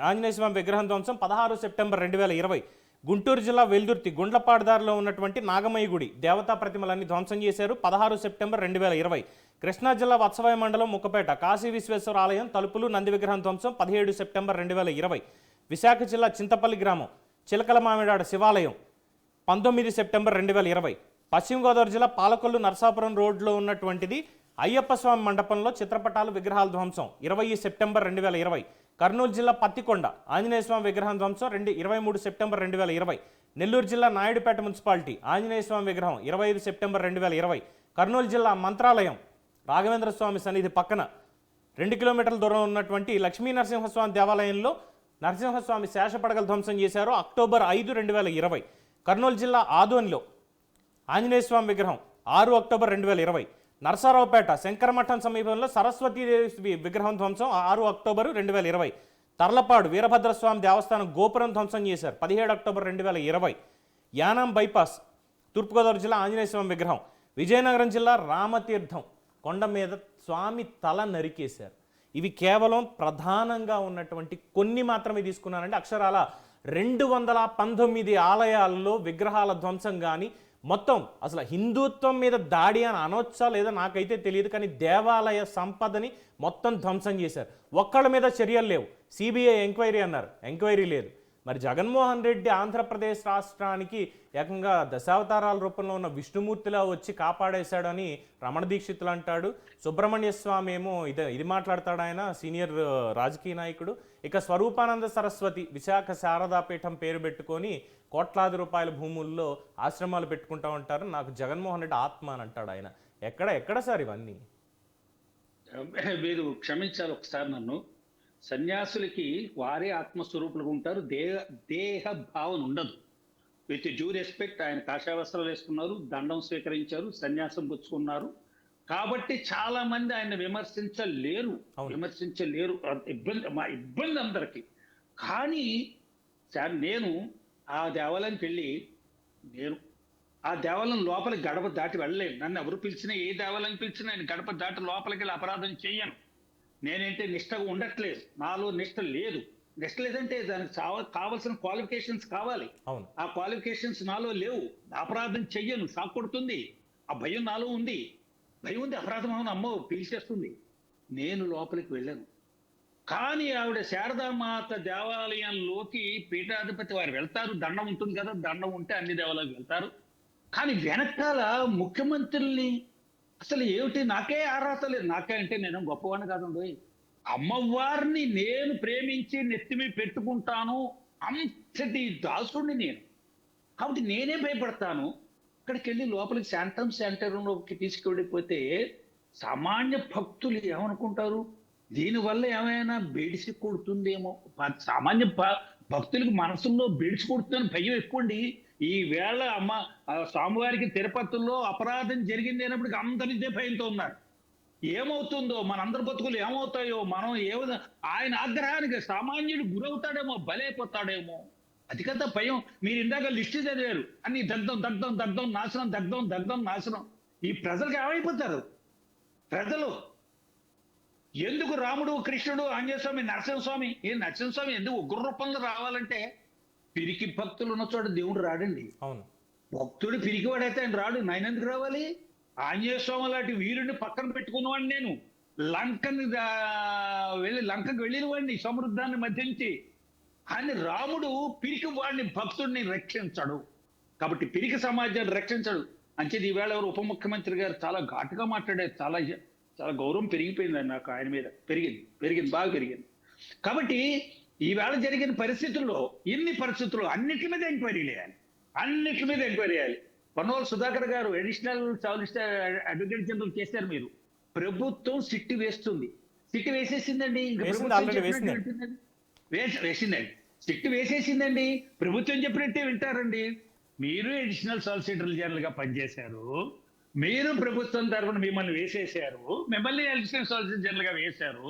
విగ్రహం ధ్వంసం 16 సెప్టెంబర్ 2020. గుంటూరు జిల్లా వెల్దుర్తి గుండ్లపాడుదారిలో ఉన్నటువంటి నాగమయ్య గుడి దేవతా ప్రతిమలన్నీ ధ్వంసం చేశారు 16 సెప్టెంబర్ 2020. కృష్ణా జిల్లా వత్సవాయ మండలం ముక్కపేట కాశీ విశ్వేశ్వర ఆలయం తలుపులు నంది విగ్రహం ధ్వంసం 17 సెప్టెంబర్ 2020. విశాఖ జిల్లా చింతపల్లి గ్రామం చిలకల మామిడాడ శివాలయం 19 సెప్టెంబర్ 2020. పశ్చిమ గోదావరి జిల్లా పాలకొల్లు నరసాపురం రోడ్లో ఉన్నటువంటిది అయ్యప్ప స్వామి మండపంలో చిత్రపటాలు విగ్రహాల ధ్వంసం 20 సెప్టెంబర్ 2020. కర్నూలు జిల్లా పత్తికొండ ఆంజనేయ స్వామి విగ్రహం ధ్వంసం 23 సెప్టెంబర్ 2020. నెల్లూరు జిల్లా నాయుడుపేట మున్సిపాలిటీ ఆంజనేయ స్వామి విగ్రహం 25 సెప్టెంబర్ 2020. కర్నూలు జిల్లా మంత్రాలయం రాఘవేంద్ర స్వామి సన్నిధి పక్కన 2 కిలోమీటర్ల దూరం ఉన్నటువంటి లక్ష్మీ నరసింహస్వామి దేవాలయంలో నరసింహస్వామి శేషపడగలు ధ్వంసం చేశారు అక్టోబర్ 5, 2020. కర్నూలు జిల్లా ఆదోనిలో ఆంజనేయ స్వామి విగ్రహం 6 అక్టోబర్ 2020. నరసరావుపేట శంకరమఠం సమీపంలో సరస్వతీదేవి విగ్రహం ధ్వంసం 6 అక్టోబర్ 2020. తర్లపాడు వీరభద్రస్వామి దేవస్థానం గోపురం ధ్వంసం చేశారు 17 అక్టోబర్ 2020. యానాం బైపాస్ తూర్పుగోదావరి జిల్లా ఆంజనేయ స్వామి విగ్రహం. విజయనగరం జిల్లా రామతీర్థం కొండ మీద స్వామి తల నరికేశారు. ఇవి కేవలం ప్రధానంగా ఉన్నటువంటి కొన్ని మాత్రమే తీసుకున్నానండి. అక్షరాల 219 ఆలయాల్లో విగ్రహాల ధ్వంసం కానీ మొత్తం అసలు హిందుత్వం మీద దాడి అని అనొచ్చా లేదా నాకైతే తెలియదు, కానీ దేవాలయ సంపదని మొత్తం ధ్వంసం చేశారు. ఒక్కళ్ళ మీద చర్యలు లేవు. సిబిఐ ఎంక్వైరీ అన్నారు, ఎంక్వైరీ లేదు. మరి జగన్మోహన్ రెడ్డి ఆంధ్రప్రదేశ్ రాష్ట్రానికి ఏకంగా దశావతారాల రూపంలో ఉన్న విష్ణుమూర్తిలా వచ్చి కాపాడేశాడని రమణ దీక్షితులు అంటాడు. సుబ్రహ్మణ్య స్వామి ఏమో ఇది మాట్లాడతాడు, ఆయన సీనియర్ రాజకీయ నాయకుడు. ఇక స్వరూపానంద సరస్వతి విశాఖ శారదాపీఠం పేరు పెట్టుకొని కోట్లాది రూపాయల భూముల్లో ఆశ్రమాలు పెట్టుకుంటా ఉంటారు. నాకు జగన్మోహన్ రెడ్డి ఆత్మ అని అంటాడు ఆయన. ఎక్కడ సార్ ఇవన్నీ? మీరు క్షమించాలి ఒకసారి నన్ను. సన్యాసులకి వారే ఆత్మస్వరూపులుగా ఉంటారు, దేహ భావన ఉండదు. విత్ డ్యూ రెస్పెక్ట్, ఆయన కాషాయవస్త్రాలు వేసుకున్నారు, దండం స్వీకరించారు, సన్యాసం పుచ్చుకున్నారు. కాబట్టి చాలా మంది ఆయన విమర్శించలేరు. ఇబ్బంది అందరికి. కానీ సార్, నేను ఆ దేవాలయానికి వెళ్ళి ఆ దేవాలయం లోపలికి గడప దాటి వెళ్ళలేను. నన్ను ఎవరు పిలిచినా, ఏ దేవాలయం పిలిచినా నేను గడప దాటి లోపలికి వెళ్ళి అపరాధం చెయ్యను. నేనంటే నిష్టగా ఉండట్లేదు, నాలో నిష్ట లేదు. నిష్ట లేదంటే దానికి కావాల్సిన క్వాలిఫికేషన్స్ కావాలి. ఆ క్వాలిఫికేషన్స్ నాలో లేవు. అపరాధం చెయ్యను, షాక్ కొడుతుంది. ఆ భయం నాలో ఉంది. భయం ఉంది, అపరాధం అవును, అమ్మో పిలిచేస్తుంది. నేను లోపలికి వెళ్ళాను. కానీ ఆవిడ శారదామాత దేవాలయంలోకి పీఠాధిపతి వారు వెళ్తారు. దండం ఉంటుంది కదా, దండం ఉంటే అన్ని దేవాలయాలకు వెళ్తారు. కానీ వెనకాల ముఖ్యమంత్రుల్ని అసలు ఏమిటి, నాకే అర్హత లేదు. నాకే అంటే నేను గొప్పవాడిని కాదండి. అమ్మవారిని నేను ప్రేమించి నెత్తిమి పెట్టుకుంటాను అంతటి దాసుడిని నేను. కాబట్టి నేనే భయపడతాను. అక్కడికి వెళ్ళి లోపలికి శాంటంలోకి తీసుకెళ్ళిపోతే సామాన్య భక్తులు ఏమనుకుంటారు, దీనివల్ల ఏమైనా బెడిసి కొడుతుందేమో. సామాన్య భక్తులకు మనసుల్లో బెడిసి కొడుతుందని భయం ఎక్కువండి. ఈ వేళ స్వామివారికి తిరుపతిలో అపరాధం జరిగింది అయినప్పటికీ అందరి ఇదే భయంతో ఉన్నారు. ఏమవుతుందో, మనందరి బతుకులు ఏమవుతాయో, మనం ఆయన ఆగ్రహానికి సామాన్యుడు గురవుతాడేమో, బలైపోతాడేమో, అది కదా భయం. మీరు ఇందాక లిస్టు చదివారు, అన్ని దగ్ధం నాశనం, దగ్ధం నాశనం. ఈ ప్రజలకు ఏమైపోతారు? ప్రజలు ఎందుకు రాముడు, కృష్ణుడు, ఆంజనేయ స్వామి, నరసింహస్వామి, నరసింహస్వామి ఎందుకు ఉగ్ర రూపంలో రావాలంటే, పిరికి భక్తులు ఉన్న చోట దేవుడు రాడండి. అవును, భక్తుడు పిరికివాడైతే ఆయన రాడు. నాయన ఎందుకు రావాలి? ఆంజనేయ స్వామి లాంటి వీరుడిని పక్కన పెట్టుకున్నవాడిని నేను. లంకకు వెళ్ళిన వాడిని, సమృద్ధాన్ని మధ్యించి. ఆయన రాముడు పిరికి వాడిని, భక్తుడిని రక్షించడు. కాబట్టి పిరికి సమాజాన్ని రక్షించడు. అంచేది ఈవేళ ఎవరు ఉప ముఖ్యమంత్రి గారు చాలా ఘాటుగా మాట్లాడారు. చాలా గౌరవం పెరిగిపోయింది నాకు ఆయన మీద. పెరిగింది, బాగా పెరిగింది. కాబట్టి ఈవేళ జరిగిన పరిస్థితుల్లో, ఇన్ని పరిస్థితుల్లో అన్నిటి మీద ఎంక్వైరీ చేయాలి. పొన్నోలు సుధాకర్ గారు అడిషనల్ అడ్వకేట్ జనరల్ చేశారు. మీరు ప్రభుత్వం సిట్టు వేస్తుంది, సిట్టు వేసేసిందండి. వేసిందండి, సిట్టు వేసేసిందండి. ప్రభుత్వం చెప్పినట్టే వింటారండి. మీరు అడిషనల్ సాలిసిటర్ జనరల్ గా పనిచేశారు, మీరు ప్రభుత్వం తరఫున మిమ్మల్ని వేసేశారు, మిమ్మల్ని అడిషనల్ సాలిసిటర్ జనరల్ గా వేశారు.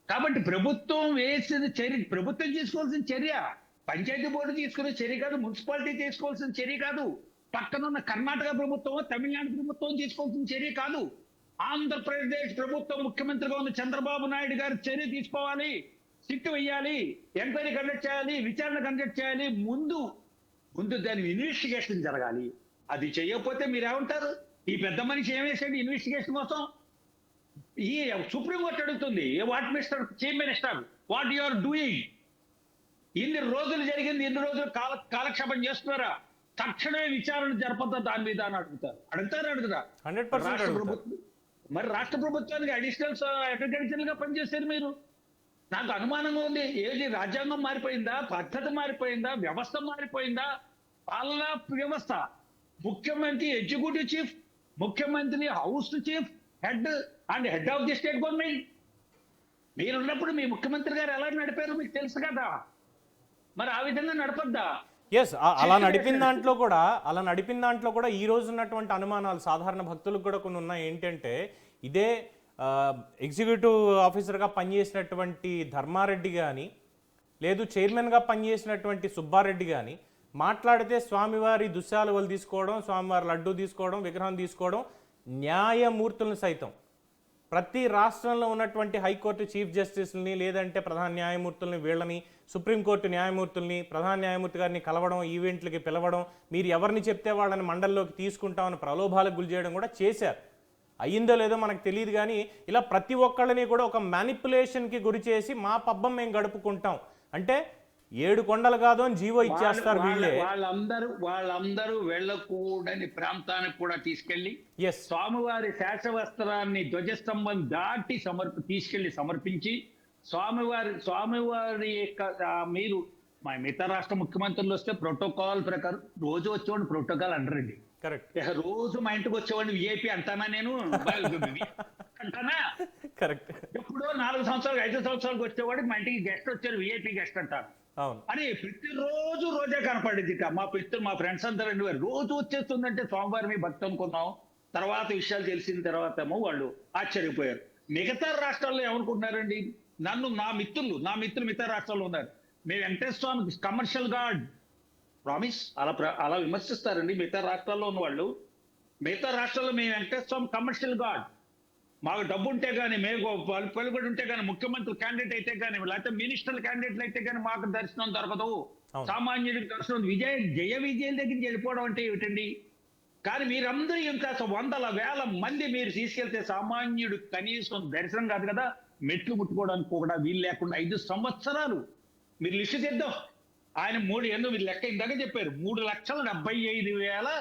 కాబట్టి ప్రభుత్వం వేసిన చర్య, ప్రభుత్వం తీసుకోవాల్సిన చర్య, పంచాయతీ బోర్డు తీసుకునే చర్య కాదు, మున్సిపాలిటీ తీసుకోవాల్సిన చర్య కాదు, పక్కనున్న కర్ణాటక ప్రభుత్వం, తమిళనాడు ప్రభుత్వం తీసుకోవాల్సిన చర్య కాదు. ఆంధ్రప్రదేశ్ ప్రభుత్వం ముఖ్యమంత్రిగా ఉన్న చంద్రబాబు నాయుడు గారు చర్య తీసుకోవాలి, సిట్టు వేయాలి, ఎంక్వైరీ కండక్ట్ చేయాలి, విచారణ కండక్ట్ చేయాలి. ముందు దాని ఇన్వెస్టిగేషన్ జరగాలి. అది చేయకపోతే మీరేమంటారు? ఈ పెద్ద మనిషి ఏమేసాడు ఇన్వెస్టిగేషన్ కోసం? ఈ సుప్రీంకోర్టు అడుగుతుంది, what mister chief minister, what you are doing? ఇన్ని రోజులు జరిగింది, ఇన్ని రోజులు కాలక్షేపం చేస్తున్నారా? తక్షణమే విచారణ జరపద్దా దాని మీద అని అడుగుతారా? రాష్ట్ర ప్రభుత్వం, మరి రాష్ట్ర ప్రభుత్వానికి అడిషనల్ అడ్వకేట్ గా పనిచేశారు మీరు. నాకు అనుమానంగా ఉంది, ఏది రాజ్యాంగం మారిపోయిందా, పద్ధతి మారిపోయిందా, వ్యవస్థ మారిపోయిందా? పాలనా వ్యవస్థ, ముఖ్యమంత్రి ఎగ్జిక్యూటివ్ చీఫ్, ముఖ్యమంత్రి house chief, head of the state government. మీరున్నప్పుడు మీ ముఖ్యమంత్రి గారు ఎలా నడిపారు మీకు తెలుసు కదా, మరి ఆ విధంగా నడపద్దా? ఎస్, అలా నడిపిన దాంట్లో కూడా ఈ రోజు ఉన్నటువంటి అనుమానాలు సాధారణ భక్తులకు కూడా కొన్ని ఉన్నాయి. ఏంటంటే ఇదే ఎగ్జిక్యూటివ్ ఆఫీసర్గా పనిచేసినటువంటి ధర్మారెడ్డి కానీ, లేదు చైర్మన్గా పనిచేసినటువంటి సుబ్బారెడ్డి కానీ మాట్లాడితే స్వామివారి దుశ్శాలువలు తీసుకోవడం, స్వామివారి లడ్డు తీసుకోవడం, విగ్రహం తీసుకోవడం, న్యాయమూర్తులను సైతం ప్రతి రాష్ట్రంలో ఉన్నటువంటి హైకోర్టు చీఫ్ జస్టిస్ని, లేదంటే ప్రధాన న్యాయమూర్తుల్ని, వీళ్ళని సుప్రీంకోర్టు న్యాయమూర్తుల్ని, ప్రధాన న్యాయమూర్తి గారిని కలవడం, ఈవెంట్లకి పిలవడం, మీరు ఎవరిని చెప్తే వాళ్ళని మండలిలోకి తీసుకుంటామని ప్రలోభాలకు గురి చేయడం కూడా చేశారు. అయ్యిందో లేదో మనకు తెలియదు, కానీ ఇలా ప్రతి ఒక్కళ్ళని కూడా ఒక మ్యానిపులేషన్కి గురి చేసి మా పబ్బం మేము గడుపుకుంటాం అంటే 7 కొండలు కాదు అని జీవో ఇచ్చేస్తారు వీళ్ళే. వాళ్ళందరూ వెళ్ళకూడని ప్రాంతానికి కూడా తీసుకెళ్లి ఎస్, స్వామివారి శాసవస్త్రాన్ని ధ్వజస్తంభం దాటి తీసుకెళ్లి సమర్పించి స్వామివారి యొక్క మీరు మా మిగతా రాష్ట్ర ముఖ్యమంత్రులు వస్తే ప్రోటోకాల్ ప్రకారం రోజు వచ్చేవాడిని ప్రోటోకాల్ అంటారండి. కరెక్ట్. రోజు మా ఇంటికి వచ్చేవాడిని విఐపి అంటానా నేను? అంటానా? కరెక్ట్. ఎప్పుడో 4 సంవత్సరాలు 5 సంవత్సరాలకు వచ్చేవాడికి మా ఇంటికి గెస్ట్ వచ్చారు, విఐపి గెస్ట్ అంటారు. అవును. అని ప్రతిరోజు రోజే కనపడింది. మా ఫ్రెండ్స్ అంతా రోజు వచ్చేస్తుందంటే స్వామివారి మీ భక్తి అనుకున్నాం. తర్వాత విషయాలు తెలిసిన తర్వాత ఏమో వాళ్ళు ఆశ్చర్యపోయారు. మిగతా రాష్ట్రాల్లో ఏమనుకుంటున్నారండి? నా మిత్రులు మిగతా రాష్ట్రాల్లో ఉన్నారు. మేము వెంకటేశ్వర స్వామి కమర్షియల్ గాడ్ ప్రామిస్ అలా విమర్శిస్తారండి మిగతా రాష్ట్రాల్లో ఉన్న వాళ్ళు. మిగతా రాష్ట్రాల్లో మేము వెంకటేశ్వర స్వామి కమర్షియల్ గాడ్, మాకు డబ్బు ఉంటే కానీ, మేము పలుకుబడి ఉంటే కానీ, ముఖ్యమంత్రి క్యాండిడేట్ అయితే కానీ, లేకపోతే మినిస్టర్ క్యాండిడేట్లు అయితే కానీ మాకు దర్శనం దొరకదు. సామాన్యుడికి దర్శనం జయ విజయాల దగ్గర వెళ్ళిపోవడం అంటే ఏమిటండి? కానీ మీరందరూ ఇంకా 100,000 మంది మీరు తీసుకెళ్తే సామాన్యుడు కనీసం దర్శనం కాదు కదా, మెట్లు ముట్టుకోవడానికి కూడా వీలు లేకుండా 5 సంవత్సరాలు మీరు లిస్టు చేద్దాం. ఆయన 3 మీరు లెక్క ఇందాక చెప్పారు, 3,75,000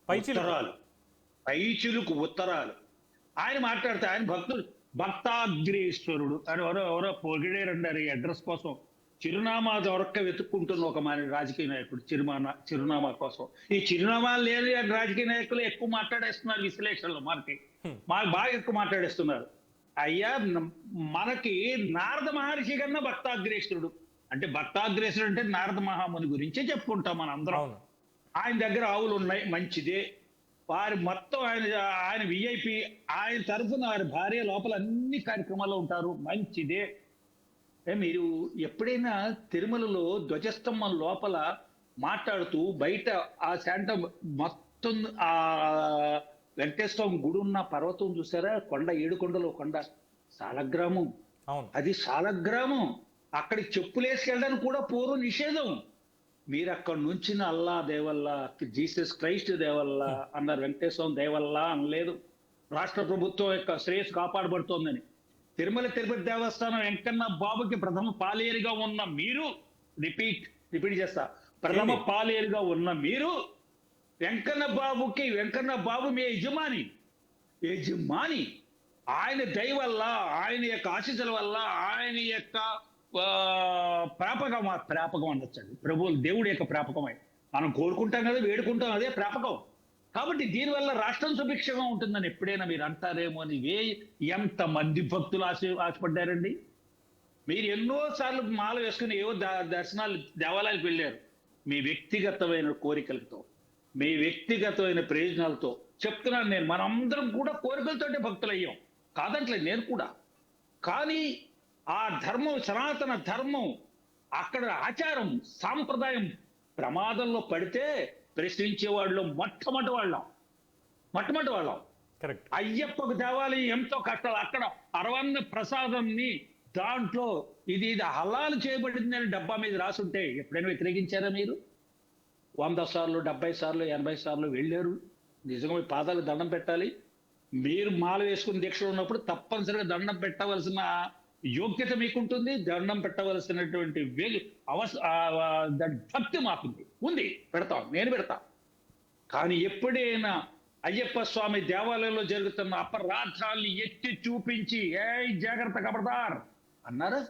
ఉత్తరాలు, పైచిలుకు ఉత్తరాలు. ఆయన మాట్లాడితే ఆయన భక్తాగ్రేశ్వరుడు అని ఎవరో పొగిడేరంటారు ఈ అడ్రస్ కోసం. చిరునామా దొరక్క వెతుక్కుంటున్న ఒక మన రాజకీయ నాయకుడు చిరునామా కోసం. ఈ చిరునామా లేని రాజకీయ నాయకులు ఎక్కువ మాట్లాడేస్తున్నారు విశ్లేషణలు, మాకు బాగా ఎక్కువ మాట్లాడేస్తున్నారు. అయ్యా, మనకి నారద మహర్షి కన్నా భక్తాగ్రేశ్వరుడు అంటే నారద మహాముని గురించే చెప్పుకుంటాం మన అందరం. ఆయన దగ్గర ఆవులు ఉన్నాయి, మంచిదే. వారి మొత్తం ఆయన విఐపి, ఆయన తరఫున వారి భార్య లోపల అన్ని కార్యక్రమాల్లో ఉంటారు, మంచిదే. మీరు ఎప్పుడైనా తిరుమలలో ధ్వజస్తంభం లోపల మాట్లాడుతూ బయట ఆ శాంట మొత్తం ఆ వెంకటేశ్వరం గుడి ఉన్న పర్వతం చూసారా? కొండ, 7 కొండలో కొండ, సాలగ్రామం. అది సాలగ్రామం. అక్కడికి చెప్పులేసుకెళ్ళడానికి కూడా పూర్వ నిషేధం. మీరు అక్కడి నుంచి అల్లా దేవల్లా, జీసస్ క్రైస్ట్ దేవల్లా అన్నారు, వెంకటేశ్వరం దేవల్లా అనలేదు. రాష్ట్ర ప్రభుత్వం యొక్క శ్రేయస్సు కాపాడబడుతోందని. తిరుపతి దేవస్థానం వెంకన్న బాబుకి ప్రథమ పాలేరుగా ఉన్న మీరు, రిపీట్ ప్రథమ పాలేరుగా ఉన్న మీరు వెంకన్న బాబు మీ యజమాని. ఆయన దయ వల్ల, ఆయన యొక్క ఆశీస్సుల వల్ల, ఆయన యొక్క ప్రాపకం అనొచ్చండి, ప్రభువులు దేవుడి యొక్క ప్రాపకమై మనం కోరుకుంటాం కదా, వేడుకుంటాం, అదే ప్రాపకం. కాబట్టి దీనివల్ల రాష్ట్రం సుభిక్షంగా ఉంటుందని ఎప్పుడైనా మీరు అంటారేమో అని ఎంత మంది భక్తులు ఆశపడ్డారండి. మీరు ఎన్నోసార్లు మాల వేసుకుని ఏవో దర్శనాలు దేవాలయాలకు వెళ్ళారు. మీ వ్యక్తిగతమైన కోరికలతో, మీ వ్యక్తిగతమైన ప్రయోజనాలతో చెప్తున్నాను నేను. మనందరం కూడా కోరికలతోటే భక్తులు అయ్యాం, కాదంటలేదు నేను కూడా. కానీ ఆ ధర్మం, సనాతన ధర్మం, అక్కడ ఆచారం, సాంప్రదాయం ప్రమాదంలో పడితే ప్రశ్నించేవాళ్ళు మొట్టమొదటి వాళ్ళం. అయ్యప్పకు దేవాలయం ఎంతో కష్టాలు. అక్కడ అరవన్న ప్రసాదంని దాంట్లో ఇది హలాలు చేయబడింది అని డబ్బా మీద రాసుంటే ఎప్పుడైనా వ్యతిరేకించారా మీరు? 100 సార్లు, 70 సార్లు, 80 సార్లు వెళ్ళారు. నిజంగా మీ పాదాలకు దండం పెట్టాలి. మీరు మాల వేసుకుని దీక్షలో ఉన్నప్పుడు తప్పనిసరిగా దండం పెట్టవలసిన యోగ్యత మీకుంటుంది, దండం పెట్టవలసినటువంటి భక్తి మాకుంది, ఉంది, నేను పెడతా. కానీ ఎప్పుడైనా అయ్యప్ప స్వామి దేవాలయంలో జరుగుతున్న అపరాధాల్ని ఎత్తి చూపించి జాగ్రత్త ఖబర్దార్ అన్నారా?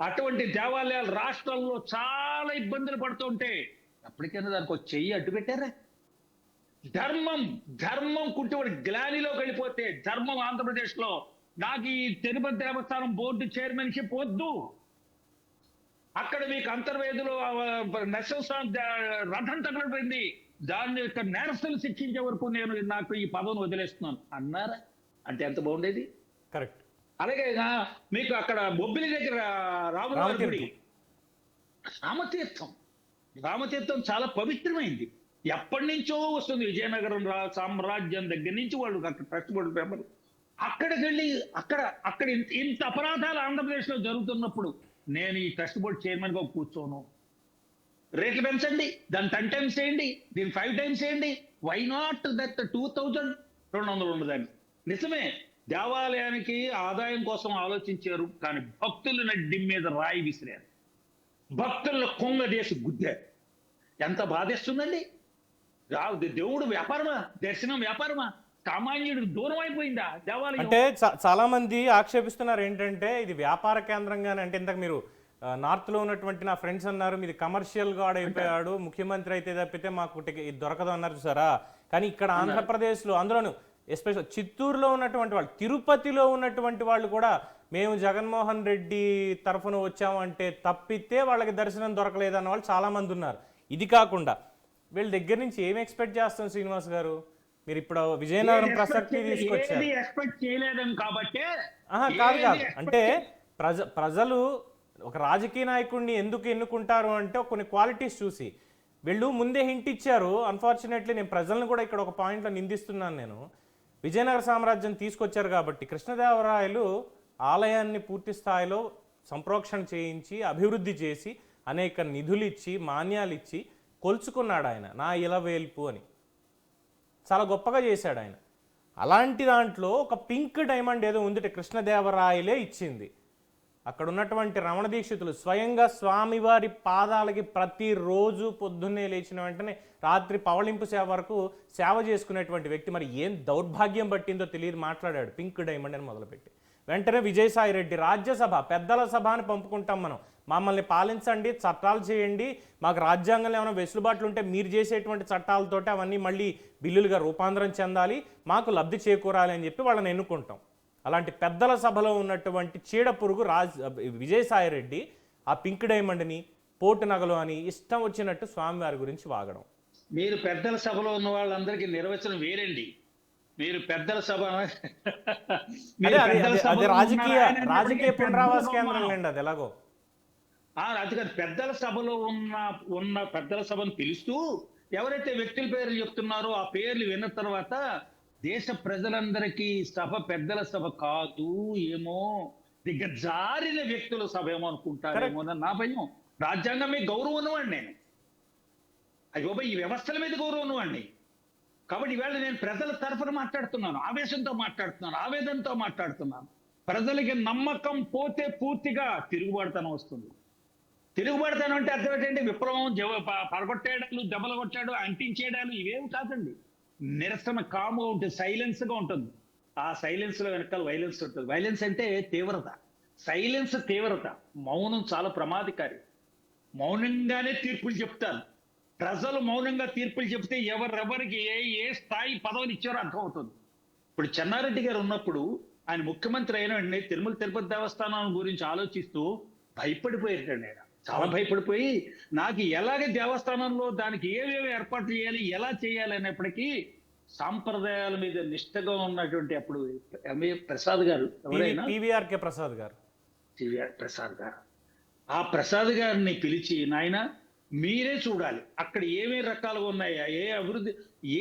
అటువంటి దేవాలయాలు రాష్ట్రాల్లో చాలా ఇబ్బందులు పడుతుంటే ఎప్పటికైనా దానికి ఒక చెయ్యి అడ్డు పెట్టారా? ధర్మం కుంటివాడు గ్లానిలోకి వెళ్ళిపోతే, ధర్మం ఆంధ్రప్రదేశ్ లో నాకు ఈ తిరుపతి దేవస్థానం బోర్డు చైర్మన్షిప్ వద్దు, అక్కడ మీకు అంతర్వేదిలో రథం తగలబడింది, దాన్ని యొక్క నేరస్తులు శిక్షించే వరకు నాకు ఈ పదవిని వదిలేస్తున్నాను అన్నారా? అంటే ఎంత బాగుండేది. కరెక్ట్. అలాగే మీకు అక్కడ బొబ్బిలి దగ్గర రాములవారి గుడి, రామతీర్థం చాలా పవిత్రమైంది. ఎప్పటి నుంచో వస్తుంది, విజయనగరం సామ్రాజ్యం దగ్గర నుంచి వాళ్ళు అక్కడ ట్రస్ట్ బోర్డు పేపర్. అక్కడికి వెళ్ళి అక్కడ ఇంత అపరాధాలు ఆంధ్రప్రదేశ్ లో జరుగుతున్నప్పుడు నేను ఈ ట్రస్ట్ బోర్డు చైర్మన్ గా కూర్చోను. రేట్లు పెంచండి, దాన్ని 10 times చేయండి, దీన్ని 5 times చేయండి. వై నాట్ దట్ 2200 ఉండదని. నిజమే, దేవాలయానికి ఆదాయం కోసం ఆలోచించారు, కానీ భక్తుల నడ్డి మీద రాయి విసిరారు, భక్తుల కొంగదేసి గుద్దారు. ఎంత బాధేస్తుందండి. దేవుడు వ్యాపారమా, దర్శనం వ్యాపారమా, సామాన్యుడికి దూరం అయిపోయిందా దేవాలయం? అంటే చాలా మంది ఆక్షేపిస్తున్నారు ఏంటంటే ఇది వ్యాపార కేంద్రంగానే. అంటే ఇంతకు మీరు నార్త్ లో ఉన్నటువంటి నా ఫ్రెండ్స్ అన్నారు మీది కమర్షియల్ గాడ్ అయిపోయాడు, ముఖ్యమంత్రి అయితే తప్పితే మాకు ఇది దొరకదు అన్నారు చూసారా. కానీ ఇక్కడ ఆంధ్రప్రదేశ్లో, అందులోను ఎస్పెషల్ చిత్తూరులో ఉన్నటువంటి వాళ్ళు, తిరుపతిలో ఉన్నటువంటి వాళ్ళు కూడా మేము జగన్మోహన్ రెడ్డి తరఫున వచ్చామంటే తప్పితే వాళ్ళకి దర్శనం దొరకలేదన్న వాళ్ళు చాలా మంది ఉన్నారు. ఇది కాకుండా వీళ్ళ దగ్గర నుంచి ఏమి ఎక్స్పెక్ట్ చేస్తాం శ్రీనివాస్ గారు? మీరు ఇప్పుడు విజయనగరం ప్రసక్తి తీసుకొచ్చారు. ఎక్స్పెక్ట్ చేయలేదని కాబట్టి కాదు అంటే ప్రజలు ఒక రాజకీయ నాయకుడిని ఎందుకు ఎన్నుకుంటారు అంటే కొన్ని క్వాలిటీస్ చూసి. వీళ్ళు ముందే హింట్ ఇచ్చారు. అన్ఫార్చునేట్లీ నేను ప్రజలను కూడా ఇక్కడ ఒక పాయింట్లో నిందిస్తున్నాను. నేను విజయనగర సామ్రాజ్యం తీసుకొచ్చారు కాబట్టి కృష్ణదేవరాయలు ఆలయాన్ని పూర్తి స్థాయిలో సంప్రోక్షణ చేయించి అభివృద్ధి చేసి అనేక నిధులు ఇచ్చి మాన్యాలు ఇచ్చి కొలుచుకున్నాడు ఆయన. నా ఇలవేల్పు అని చాలా గొప్పగా చేశాడు ఆయన. అలాంటి దాంట్లో ఒక పింక్ డైమండ్ ఏదో ఉంది, కృష్ణదేవరాయలే ఇచ్చింది. అక్కడ ఉన్నటువంటి రమణ దీక్షితులు స్వయంగా స్వామివారి పాదాలకి ప్రతిరోజు పొద్దున్నే లేచిన వెంటనే రాత్రి పవళింపు సేవ వరకు సేవ చేసుకునేటువంటి వ్యక్తి. మరి ఏం దౌర్భాగ్యం పట్టిందో తెలియదు, మాట్లాడాడు పింక్ డైమండ్ అని మొదలుపెట్టి. వెంటనే విజయసాయి రెడ్డి రాజ్యసభ పెద్దల సభ అని పంపుకుంటాం మనం, మమ్మల్ని పాలించండి, చట్టాలు చేయండి, మాకు రాజ్యాంగంలో ఏమైనా వెసులుబాట్లు ఉంటే మీరు చేసేటువంటి చట్టాలతోటి అవన్నీ మళ్ళీ బిల్లులుగా రూపాంతరం చెందాలి, మాకు లబ్ధి చేకూరాలి అని చెప్పి వాళ్ళని ఎన్నుకుంటాం. అలాంటి పెద్దల సభలో ఉన్నటువంటి చీడ పురుగు విజయసాయి రెడ్డి ఆ పింక్ డైమండ్ని పోటు నగలు అని ఇష్టం వచ్చినట్టు స్వామివారి గురించి వాగడం. మీరు పెద్దల సభలో ఉన్న వాళ్ళందరికీ నిర్వచనం వేరండి. మీరు పెద్దల సభ రాజకీయ పునరావాస కేంద్రం లేండి అది ఎలాగో. రాజకీయ పెద్దల సభలో ఉన్న పెద్దల సభను పిలుస్తూ ఎవరైతే వ్యక్తుల పేర్లు చెప్తున్నారో ఆ పేర్లు విన్న తర్వాత దేశ ప్రజలందరికీ సభ పెద్దల సభ కాదు, ఏమో దిగజారిన వ్యక్తుల సభ ఏమో అనుకుంటారేమో అని నా భయం. రాజ్యాంగం మీద గౌరవం ఉన్నవాడిని నేను, అయ్యో ఈ వ్యవస్థల మీద గౌరవం ఉన్నవాడిని. కాబట్టి ఈవేళ నేను ప్రజల తరఫున మాట్లాడుతున్నాను, ఆవేశంతో మాట్లాడుతున్నాను, ఆవేదనతో మాట్లాడుతున్నాను. ప్రజలకి నమ్మకం పోతే పూర్తిగా తిరుగుబాటుతనం వస్తుంది. తిరుగుబాటుతనం అంటే అర్థం ఏంటంటే విప్లవం, పడగొట్టేయడాలు, దెబ్బలు కొట్టాడు, అంటించేయడాలు ఇవేమి కాదండి. నిరసన కాముగా ఉంటుంది, సైలెన్స్ గా ఉంటుంది. ఆ సైలెన్స్ లో వెనకాల వైలెన్స్ ఉంటుంది. వైలెన్స్ అంటే తీవ్రత, సైలెన్స్ తీవ్రత. మౌనం చాలా ప్రమాదకారి. మౌనంగానే తీర్పులు చెప్తారు. ప్రజలు మౌనంగా తీర్పులు చెప్తే ఎవరెవరికి ఏ స్థాయి పదవులు ఇచ్చారో అర్థమవుతుంది. ఇప్పుడు చెన్నారెడ్డి గారు ఉన్నప్పుడు ఆయన ముఖ్యమంత్రి అయిన వెంటనే తిరుపతి దేవస్థానం గురించి ఆలోచిస్తూ భయపడిపోయారండి. ఆయన చాలా భయపడిపోయి నాకు ఎలాగే దేవస్థానంలో దానికి ఏవేవి ఏర్పాట్లు చేయాలి, ఎలా చేయాలి అనేప్పటికీ సాంప్రదాయాల మీద నిష్ఠగా ఉన్నటువంటి అప్పుడు ఎంఏ ప్రసాద్ గారు, ఎవరైనా పివిఆర్కే ప్రసాద్ గారు, ప్రసాద్ గారు, ఆ ప్రసాద్ గారిని పిలిచి నాయన మీరే చూడాలి అక్కడ ఏమేమి రకాలుగా ఉన్నాయా, ఏ అభివృద్ధి,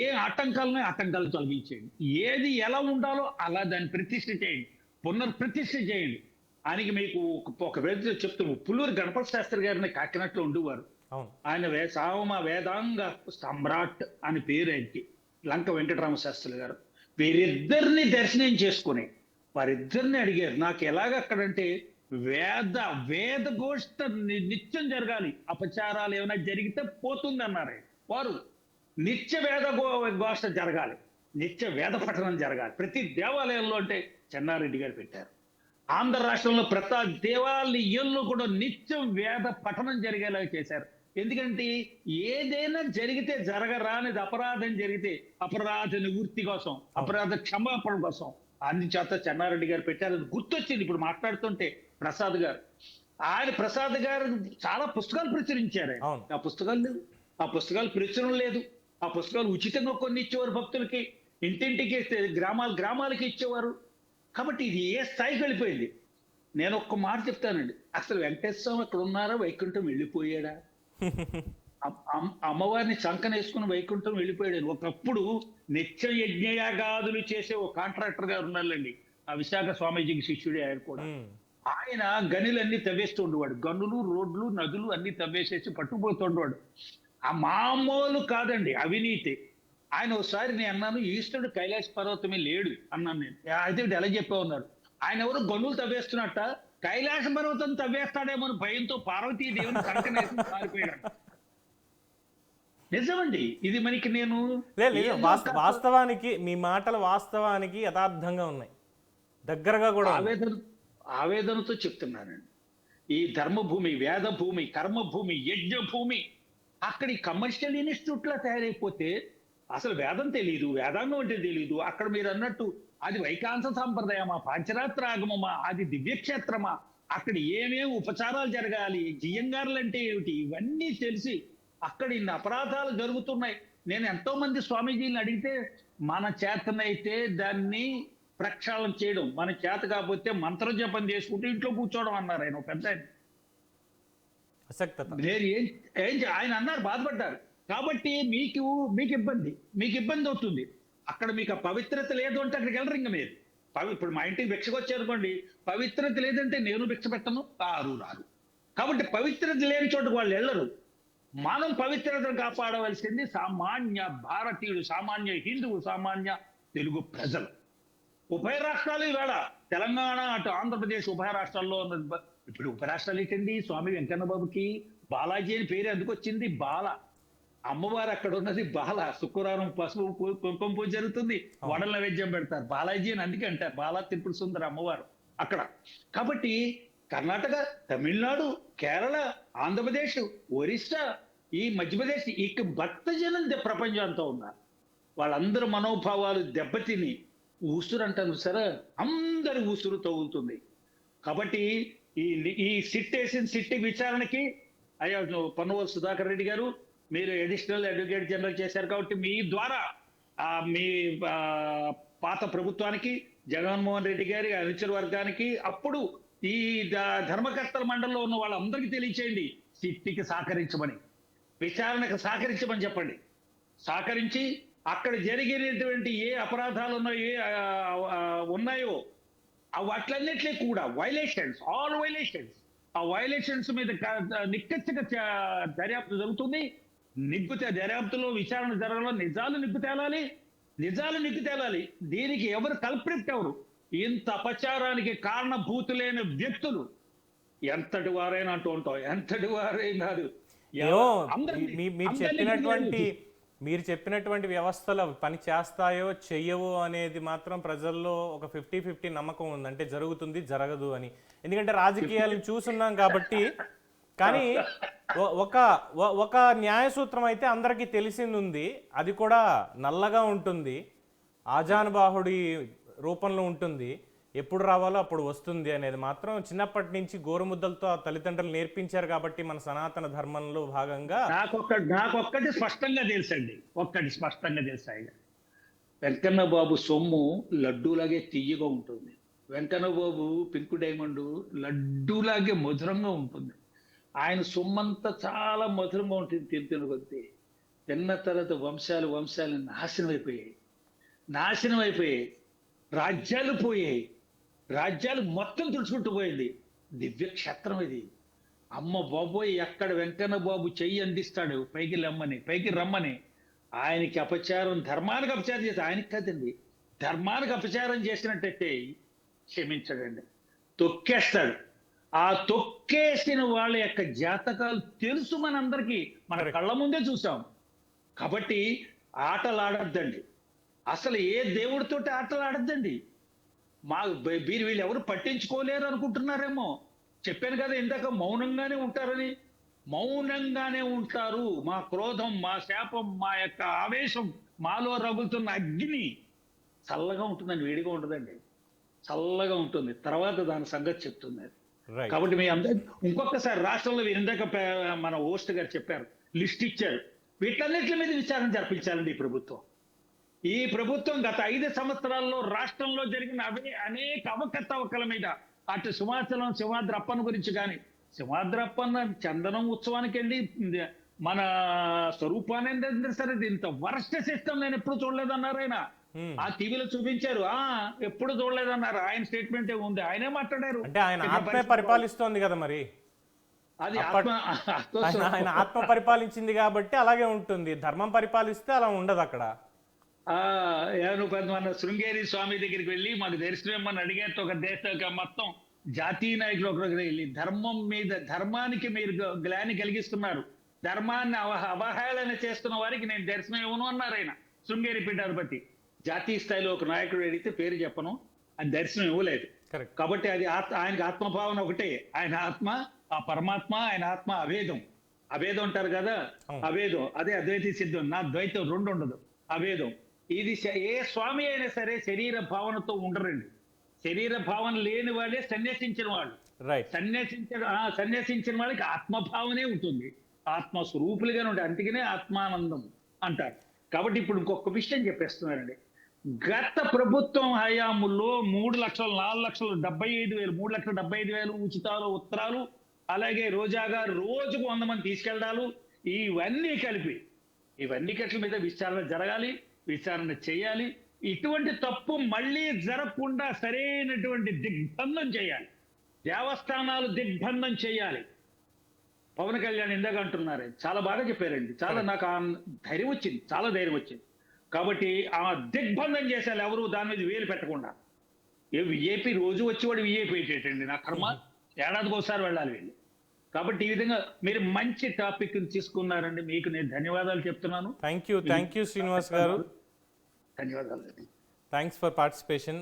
ఏ ఆటంకాలు తొలగించేయండి, ఏది ఎలా ఉండాలో అలా దాన్ని ప్రతిష్ఠ చేయండి, పునర్ప్రతిష్ఠ చేయండి. ఆయనకి మీకు ఒక వేద చెప్తాము, పుల్లూరు గణపతి శాస్త్రి గారిని కాకినాడలో ఉండేవారు. ఆయన సామ వేదాంగ సమ్రాట్ అని పేరు ఆయనకి, లంక వెంకటరామ శాస్త్రి గారు. వీరిద్దరిని దర్శనం చేసుకుని వారిద్దరిని అడిగారు నాకు ఎలాగ అక్కడంటే వేద గోష్ఠ నిత్యం జరగాలి, అపచారాలు ఏమైనా జరిగితే పోతుంది అన్నారు వారు. నిత్య వేద గోష్ఠ జరగాలి, నిత్య వేద పఠనం జరగాలి ప్రతి దేవాలయంలో అంటే చెన్నారెడ్డి గారు పెట్టారు. ఆంధ్ర రాష్ట్రంలో ప్రతి దేవాలయాల్లో కూడా నిత్యం వేద పఠనం జరిగేలా చేశారు. ఎందుకంటే ఏదైనా జరిగితే జరగరానిది అపరాధం జరిగితే అపరాధ నివృత్తి కోసం, అపరాధ క్షమాపణ కోసం అందుచేత చెన్నారెడ్డి గారు పెట్టారు. అది గుర్తొచ్చింది ఇప్పుడు మాట్లాడుతుంటే. ప్రసాద్ గారు, ప్రసాద్ గారు చాలా పుస్తకాలు ప్రచురించారు. అవును. ఆ పుస్తకాలు లేవు, ఆ పుస్తకాలు ప్రచురణ లేదు. ఆ పుస్తకాలు ఉచితంగా కొన్ని ఇచ్చేవారు భక్తులకి, ఇంటింటికి గ్రామాలకి ఇచ్చేవారు. కాబట్టి ఇది ఏ స్థాయికి వెళ్ళిపోయింది. నేను ఒక్క మాట చెప్తానండి, అసలు వెంకటేశ్వర స్వామి అక్కడ ఉన్నారా, వైకుంఠం వెళ్ళిపోయాడా? అమ్మవారిని చంకనేసుకుని వైకుంఠం వెళ్ళిపోయాడు. ఒకప్పుడు నిత్య యజ్ఞయాగాదులు చేసే ఒక కాంట్రాక్టర్ గారు ఉన్నారండి, ఆ విశాఖ స్వామీజీకి శిష్యుడే ఆయన కూడా. ఆయన గనులన్నీ తవ్వేస్తూ ఉండేవాడు. గనులు, రోడ్లు, నదులు అన్ని తవ్వేసేసి పట్టుకుపోతుండేవాడు. ఆ మామూలు కాదండి అవినీతి. ఆయన ఒకసారి నేను అన్నాను, ఈశ్వరుడు కైలాస పర్వతమే లేడు అన్నాను నేను. అయితే ఎలా చెప్పా ఉన్నారు, ఆయన ఎవరు గనులు తవ్వేస్తున్నట్ట, కైలాస పర్వతం తవ్వేస్తాడేమో భయంతో పార్వతీదేవిని కంకనేసి పారిపోయాడు. నిజమండి, ఇది మనకి నేను వాస్తవానికి మీ మాటలు వాస్తవానికి యథార్థంగా ఉన్నాయి, దగ్గరగా కూడా ఆవేదనతో చెప్తున్నానండి. ఈ ధర్మభూమి, వేద భూమి, కర్మభూమి, యజ్ఞ భూమి అక్కడి కమర్షియల్ ఇన్స్టిట్యూట్ లా తయారైపోతే అసలు వేదం తెలియదు, వేదాంగం అంటే తెలియదు. అక్కడ మీరు అన్నట్టు అది వైకాంస సాంప్రదాయమా, పాంచరాత్ర ఆగమమా, అది దివ్యక్షేత్రమా, అక్కడ ఏమేమి ఉపచారాలు జరగాలి, జియ్యంగారులు అంటే ఏమిటి, ఇవన్నీ తెలిసి అక్కడ ఇన్ని అపరాధాలు జరుగుతున్నాయి. నేను ఎంతో మంది స్వామీజీని అడిగితే మన చేతనైతే దాన్ని ప్రక్షాళన చేయడం, మన చేత కాకపోతే మంత్రజపం చేసుకుంటూ ఇంట్లో కూర్చోవడం అన్నారు ఆయన పెద్ద. ఆయన అన్నారు, బాధపడ్డారు. కాబట్టి మీకు ఇబ్బంది అవుతుంది. అక్కడ మీకు ఆ పవిత్రత లేదు అంటే అక్కడికి వెళ్ళరు. ఇంకా మీరు ఇప్పుడు మా ఇంటికి భిక్షకు వచ్చారనుకోండి, పవిత్రత లేదంటే నేను భిక్ష పెట్టను, రారు. కాబట్టి పవిత్రత లేని చోటుకు వాళ్ళు వెళ్ళరు. మనం పవిత్రతను కాపాడవలసింది సామాన్య భారతీయుడు, సామాన్య హిందువు, సామాన్య తెలుగు ప్రజలు. ఉభయ రాష్ట్రాలు ఈవేళ తెలంగాణ అటు ఆంధ్రప్రదేశ్ ఉభయ రాష్ట్రాల్లో ఇప్పుడు ఉపరాష్ట్రాలు ఏంటండి, స్వామి వెంకన్న బాబుకి బాలాజీ అని పేరు ఎందుకు వచ్చింది? బాల, అమ్మవారు అక్కడ ఉన్నది బాల. శుక్రవారం పసుపు కుంకుమ పూజ జరుగుతుంది, వడల నైవేద్యం పెడతారు, బాలాజీ అని అందుకే అంటారు. బాలా త్రిపుర సుందరి అమ్మవారు అక్కడ. కాబట్టి కర్ణాటక, తమిళనాడు, కేరళ, ఆంధ్రప్రదేశ్, ఒరిస్సా, ఈ మధ్యప్రదేశ్, ఇక భక్తజనం ప్రపంచం అంతా ఉన్నారు. వాళ్ళందరూ మనోభావాలు దెబ్బతిని ఊసురు అంటారు సరే, అందరి ఊసురు తగులుతుంది. కాబట్టి ఈ సిట్ విచారణకి అయ్యా పొన్నవోలు సుధాకర్ రెడ్డి గారు, మీరు అడిషనల్ అడ్వకేట్ జనరల్ చేశారు కాబట్టి మీ ద్వారా మీ పాత ప్రభుత్వానికి, జగన్మోహన్ రెడ్డి గారి అనుచర వర్గానికి, అప్పుడు ఈ ధర్మకర్తల మండలిలో ఉన్న వాళ్ళందరికీ తెలియచేయండి, సిట్టికి సహకరించమని, విచారణకు సహకరించమని చెప్పండి. సహకరించి అక్కడ జరిగినటువంటి ఏ అపరాధాలు ఉన్నాయో వాటిలన్నిటినీ కూడా ఆల్ వైలేషన్స్, ఆ వైలేషన్స్ మీద నిక్కచ్చిగా దర్యాప్తు జరుగుతుంది. దర్యాప్తులో విచారణ జరగడంలో నిజాలు నిగ్గు తేలాలి. దీనికి ఎవరు కల్ప్రిట్ ఎవరు? ఇంత అపచారానికి కారణభూతులైన వ్యక్తులు ఎంతటి వారైనా అంటూ ఉంటాం, ఎంతటి వారేం కాదు. మీరు చెప్పినటువంటి వ్యవస్థలు పని చేస్తాయో చెయ్యవో అనేది మాత్రం ప్రజల్లో ఒక 50-50 నమ్మకం ఉంది. అంటే జరుగుతుంది, జరగదు అని. ఎందుకంటే రాజకీయాలను చూస్తున్నాం కాబట్టి. కానీ ఒక న్యాయ సూత్రం అయితే అందరికీ తెలిసింది ఉంది, అది కూడా నల్లగా ఉంటుంది, ఆజానుబాహుడి రూపంలో ఉంటుంది, ఎప్పుడు రావాలో అప్పుడు వస్తుంది అనేది మాత్రం చిన్నప్పటి నుంచి గోరుముద్దలతో ఆ తల్లిదండ్రులు నేర్పించారు. కాబట్టి మన సనాతన ధర్మంలో భాగంగా నాకొక్కటి స్పష్టంగా తెలుసండి, వెంకన్న బాబు సొమ్ము లడ్డూలాగే తియ్యగా ఉంటుంది. వెంకన్న బాబు పింకు డైమండ్ లడ్డూలాగే మధురంగా ఉంటుంది. ఆయన సొమ్మంతా చాలా మధురంగా ఉంటుంది. తింటున్న కొద్దీ తిన్న తర్వాత వంశాలు నాశనం అయిపోయాయి, రాజ్యాలు పోయాయి, రాజ్యాలు మొత్తం తుడుచుకుంటూ పోయింది. దివ్యక్షేత్రం ఇది. అమ్మ బాబోయ్, ఎక్కడ వెంకన్న బాబు చెయ్యి అందిస్తాడు పైకి రమ్మని ఆయనకి అపచారం, ధర్మానికి అపచారం చేసి, ఆయనకి కాదండి, ధర్మానికి అపచారం చేసినట్టయితే క్షమించడండి, తొక్కేస్తాడు. ఆ తొక్కేసిన వాళ్ళ యొక్క జాతకాలు తెలుసు మనందరికీ, మన కళ్ళ ముందే చూసాం. కాబట్టి ఆటలు ఆడద్దండి, అసలు ఏ దేవుడితోటి ఆటలు ఆడద్దండి. వీళ్ళు ఎవరు పట్టించుకోలేరు అనుకుంటున్నారేమో. చెప్పాను కదా ఇందాక, మౌనంగానే ఉంటారని. మౌనంగానే ఉంటారు. మా క్రోధం, మా శాపం, మా యొక్క ఆవేశం, మాలో రగులుతున్న అగ్ని చల్లగా ఉంటుందండి, వేడిగా ఉండదండి. చల్లగా ఉంటుంది. తర్వాత దాని సంగతి చెప్తుంది అది. రైట్. కాబట్టి మీ అందరూ ఇంకొకసారి రాష్ట్రంలో ఇందాక మన హోస్ట్ గారు చెప్పారు, లిస్ట్ ఇచ్చారు. వీటన్నిటి మీద విచారణ జరిపించాలండి ఈ ప్రభుత్వం. ఈ ప్రభుత్వం గత 5 సంవత్సరాల్లో రాష్ట్రంలో జరిగిన అనేక అవకతవకల మీద, అటు సింహాద్రప్పన్ గురించి కానీ, సింహాద్రప్పన్ చందనం ఉత్సవానికి వెళ్ళి మన స్వరూపానంద సరే ఇంత వరస్ట్ సిస్టమ్ నేను ఎప్పుడు చూడలేదన్నారు ఆయన. ఆ టీవీలో చూపించారు, ఎప్పుడు చూడలేదన్నారు. ఆయన స్టేట్మెంట్ ఉంది, ఆయనే మాట్లాడారు. అంటే ఆయన ఆత్మే పరిపాలిస్తోంది కదా మరి. అది ఆయన ఆత్మ పరిపాలించింది కాబట్టి అలాగే ఉంటుంది. ధర్మం పరిపాలిస్తే అలా ఉండదు అక్కడ. మన శృంగేరి స్వామి దగ్గరికి వెళ్ళి మాకు దర్శనం ఇమ్మని అడిగేట ఒక మొత్తం జాతీయ నాయకులు ఒకరికి వెళ్ళి ధర్మానికి మీరు గ్లాని కలిగిస్తున్నారు, ధర్మాన్ని అవహేళన చేస్తున్న వారికి నేను దర్శనం ఇవ్వను అన్నారు ఆయన. శృంగేరి పీఠాధిపతి జాతీయ స్థాయిలో ఒక నాయకుడు అడిగితే పేరు చెప్పను, ఆయన దర్శనం ఇవ్వలేదు. కాబట్టి అది ఆయనకి ఆత్మభావన ఒకటే. ఆయన ఆత్మ ఆ పరమాత్మ, ఆయన ఆత్మ అభేదం. అభేదం అంటారు కదా, అభేదం. అదే అద్వైత సిద్ధం. నా ద్వైతం రెండు ఉండదు, అభేదం. ఇది ఏ స్వామి అయినా సరే శరీర భావనతో ఉండరండి. శరీర భావన లేని వాళ్ళే సన్యాసించిన వాళ్ళు. సన్యాసించిన వాళ్ళకి ఆత్మభావనే ఉంటుంది, ఆత్మస్వరూపులుగానే ఉంటాయి. అందుకనే ఆత్మానందం అంటారు. కాబట్టి ఇప్పుడు ఇంకొక విషయం చెప్పేస్తున్నారండి. గత ప్రభుత్వం హయాముల్లో 3,75,000 ఉచితాలు, ఉత్తరాలు, అలాగే రోజా గారు రోజుకు 100 మంది తీసుకెళ్ళడాలు, ఇవన్నీ కలిపి మీద విచారణ జరగాలి, విచారణ చేయాలి. ఇటువంటి తప్పు మళ్ళీ జరగకుండా సరైనటువంటి దిగ్బంధం చేయాలి. దేవస్థానాలు దిగ్బంధం చేయాలి. పవన్ కళ్యాణ్ ఇందాక అంటున్నారు, చాలా బాగా చెప్పారండి. చాలా నాకు ధైర్యం వచ్చింది, చాలా ధైర్యం వచ్చింది. కాబట్టి ఆ దిగ్బంధం చేశారు, ఎవరు దాని మీద వేలు పెట్టకుండా. విఐపి రోజు వచ్చేవాడు విఐపి పెట్టేటండి, నా కర్మ. ఏడాదికి ఒకసారి వెళ్ళాలి వీళ్ళు. కాబట్టి ఈ విధంగా మీరు మంచి టాపిక్ తీసుకున్నారండి, మీకు నేను ధన్యవాదాలు చెప్తున్నాను. థ్యాంక్ యూ శ్రీనివాస్ గారు, ధన్యవాదాలు. Thanks for participation.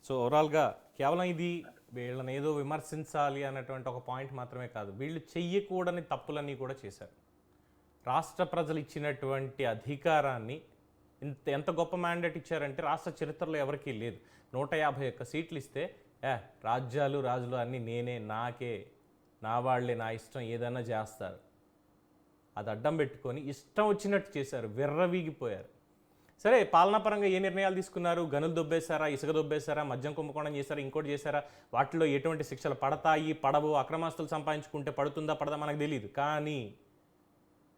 సో ఓవరాల్గా కేవలం ఇది వీళ్ళని ఏదో విమర్శించాలి అన్నటువంటి ఒక పాయింట్ మాత్రమే కాదు, వీళ్ళు చెయ్యకూడని తప్పులన్నీ కూడా చేశారు. రాష్ట్ర ప్రజలు ఇచ్చినటువంటి అధికారాన్ని ఎంత గొప్ప మ్యాండేట్ ఇచ్చారంటే రాష్ట్ర చరిత్రలో ఎవరికీ లేదు. 151 సీట్లు ఇస్తే రాజులు అన్నీ నేనే, నాకే, నా వాళ్ళే, నా ఇష్టం ఏదైనా చేస్తారు. అది అడ్డం పెట్టుకొని ఇష్టం వచ్చినట్టు చేశారు, విర్రవీగిపోయారు. సరే, పాలనాపరంగా ఏ నిర్ణయాలు తీసుకున్నారు? గనులు దొబ్బేశారా, ఇసుక దొబ్బేశారా, మద్యం కుంభకోణం చేశారా, ఇంకోటి చేశారా, వాటిలో ఎటువంటి శిక్షలు పడతాయి, పడవు, అక్రమాస్తులు సంపాదించుకుంటే పడుతుందా పడదా మనకు తెలియదు. కానీ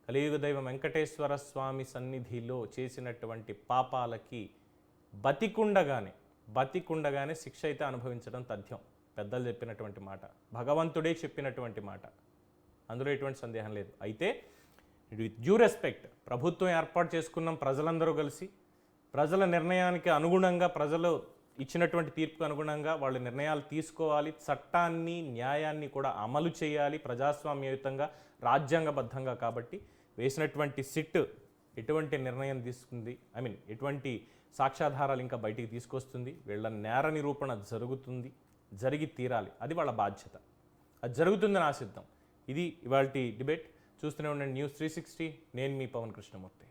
కలియుగ దైవం వెంకటేశ్వర స్వామి సన్నిధిలో చేసినటువంటి పాపాలకి బతికుండగానే శిక్ష అయితే అనుభవించడం తథ్యం. పెద్దలు చెప్పినటువంటి మాట, భగవంతుడే చెప్పినటువంటి మాట, అందులో ఎటువంటి సందేహం లేదు. అయితే విత్ డ్యూ రెస్పెక్ట్, ప్రభుత్వం ఏర్పాటు చేసుకున్నాం ప్రజలందరూ కలిసి, ప్రజల నిర్ణయానికి అనుగుణంగా, ప్రజలు ఇచ్చినటువంటి తీర్పుకు అనుగుణంగా వాళ్ళు నిర్ణయాలు తీసుకోవాలి, చట్టాన్ని న్యాయాన్ని కూడా అమలు చేయాలి ప్రజాస్వామ్యయుతంగా, రాజ్యాంగబద్ధంగా. కాబట్టి వేసినటువంటి సిట్ ఎటువంటి నిర్ణయం తీసుకుంది, ఎటువంటి సాక్ష్యాధారాలు ఇంకా బయటికి తీసుకొస్తుంది, వీళ్ళ నేర నిరూపణ జరిగి తీరాలి, అది వాళ్ళ బాధ్యత. అది జరుగుతుందని ఆశిద్దాం. ఇది ఇవాల్టి డిబేట్. చూస్తూనే ఉండండి News 360. నేను మీ పవన్ కృష్ణమూర్తి.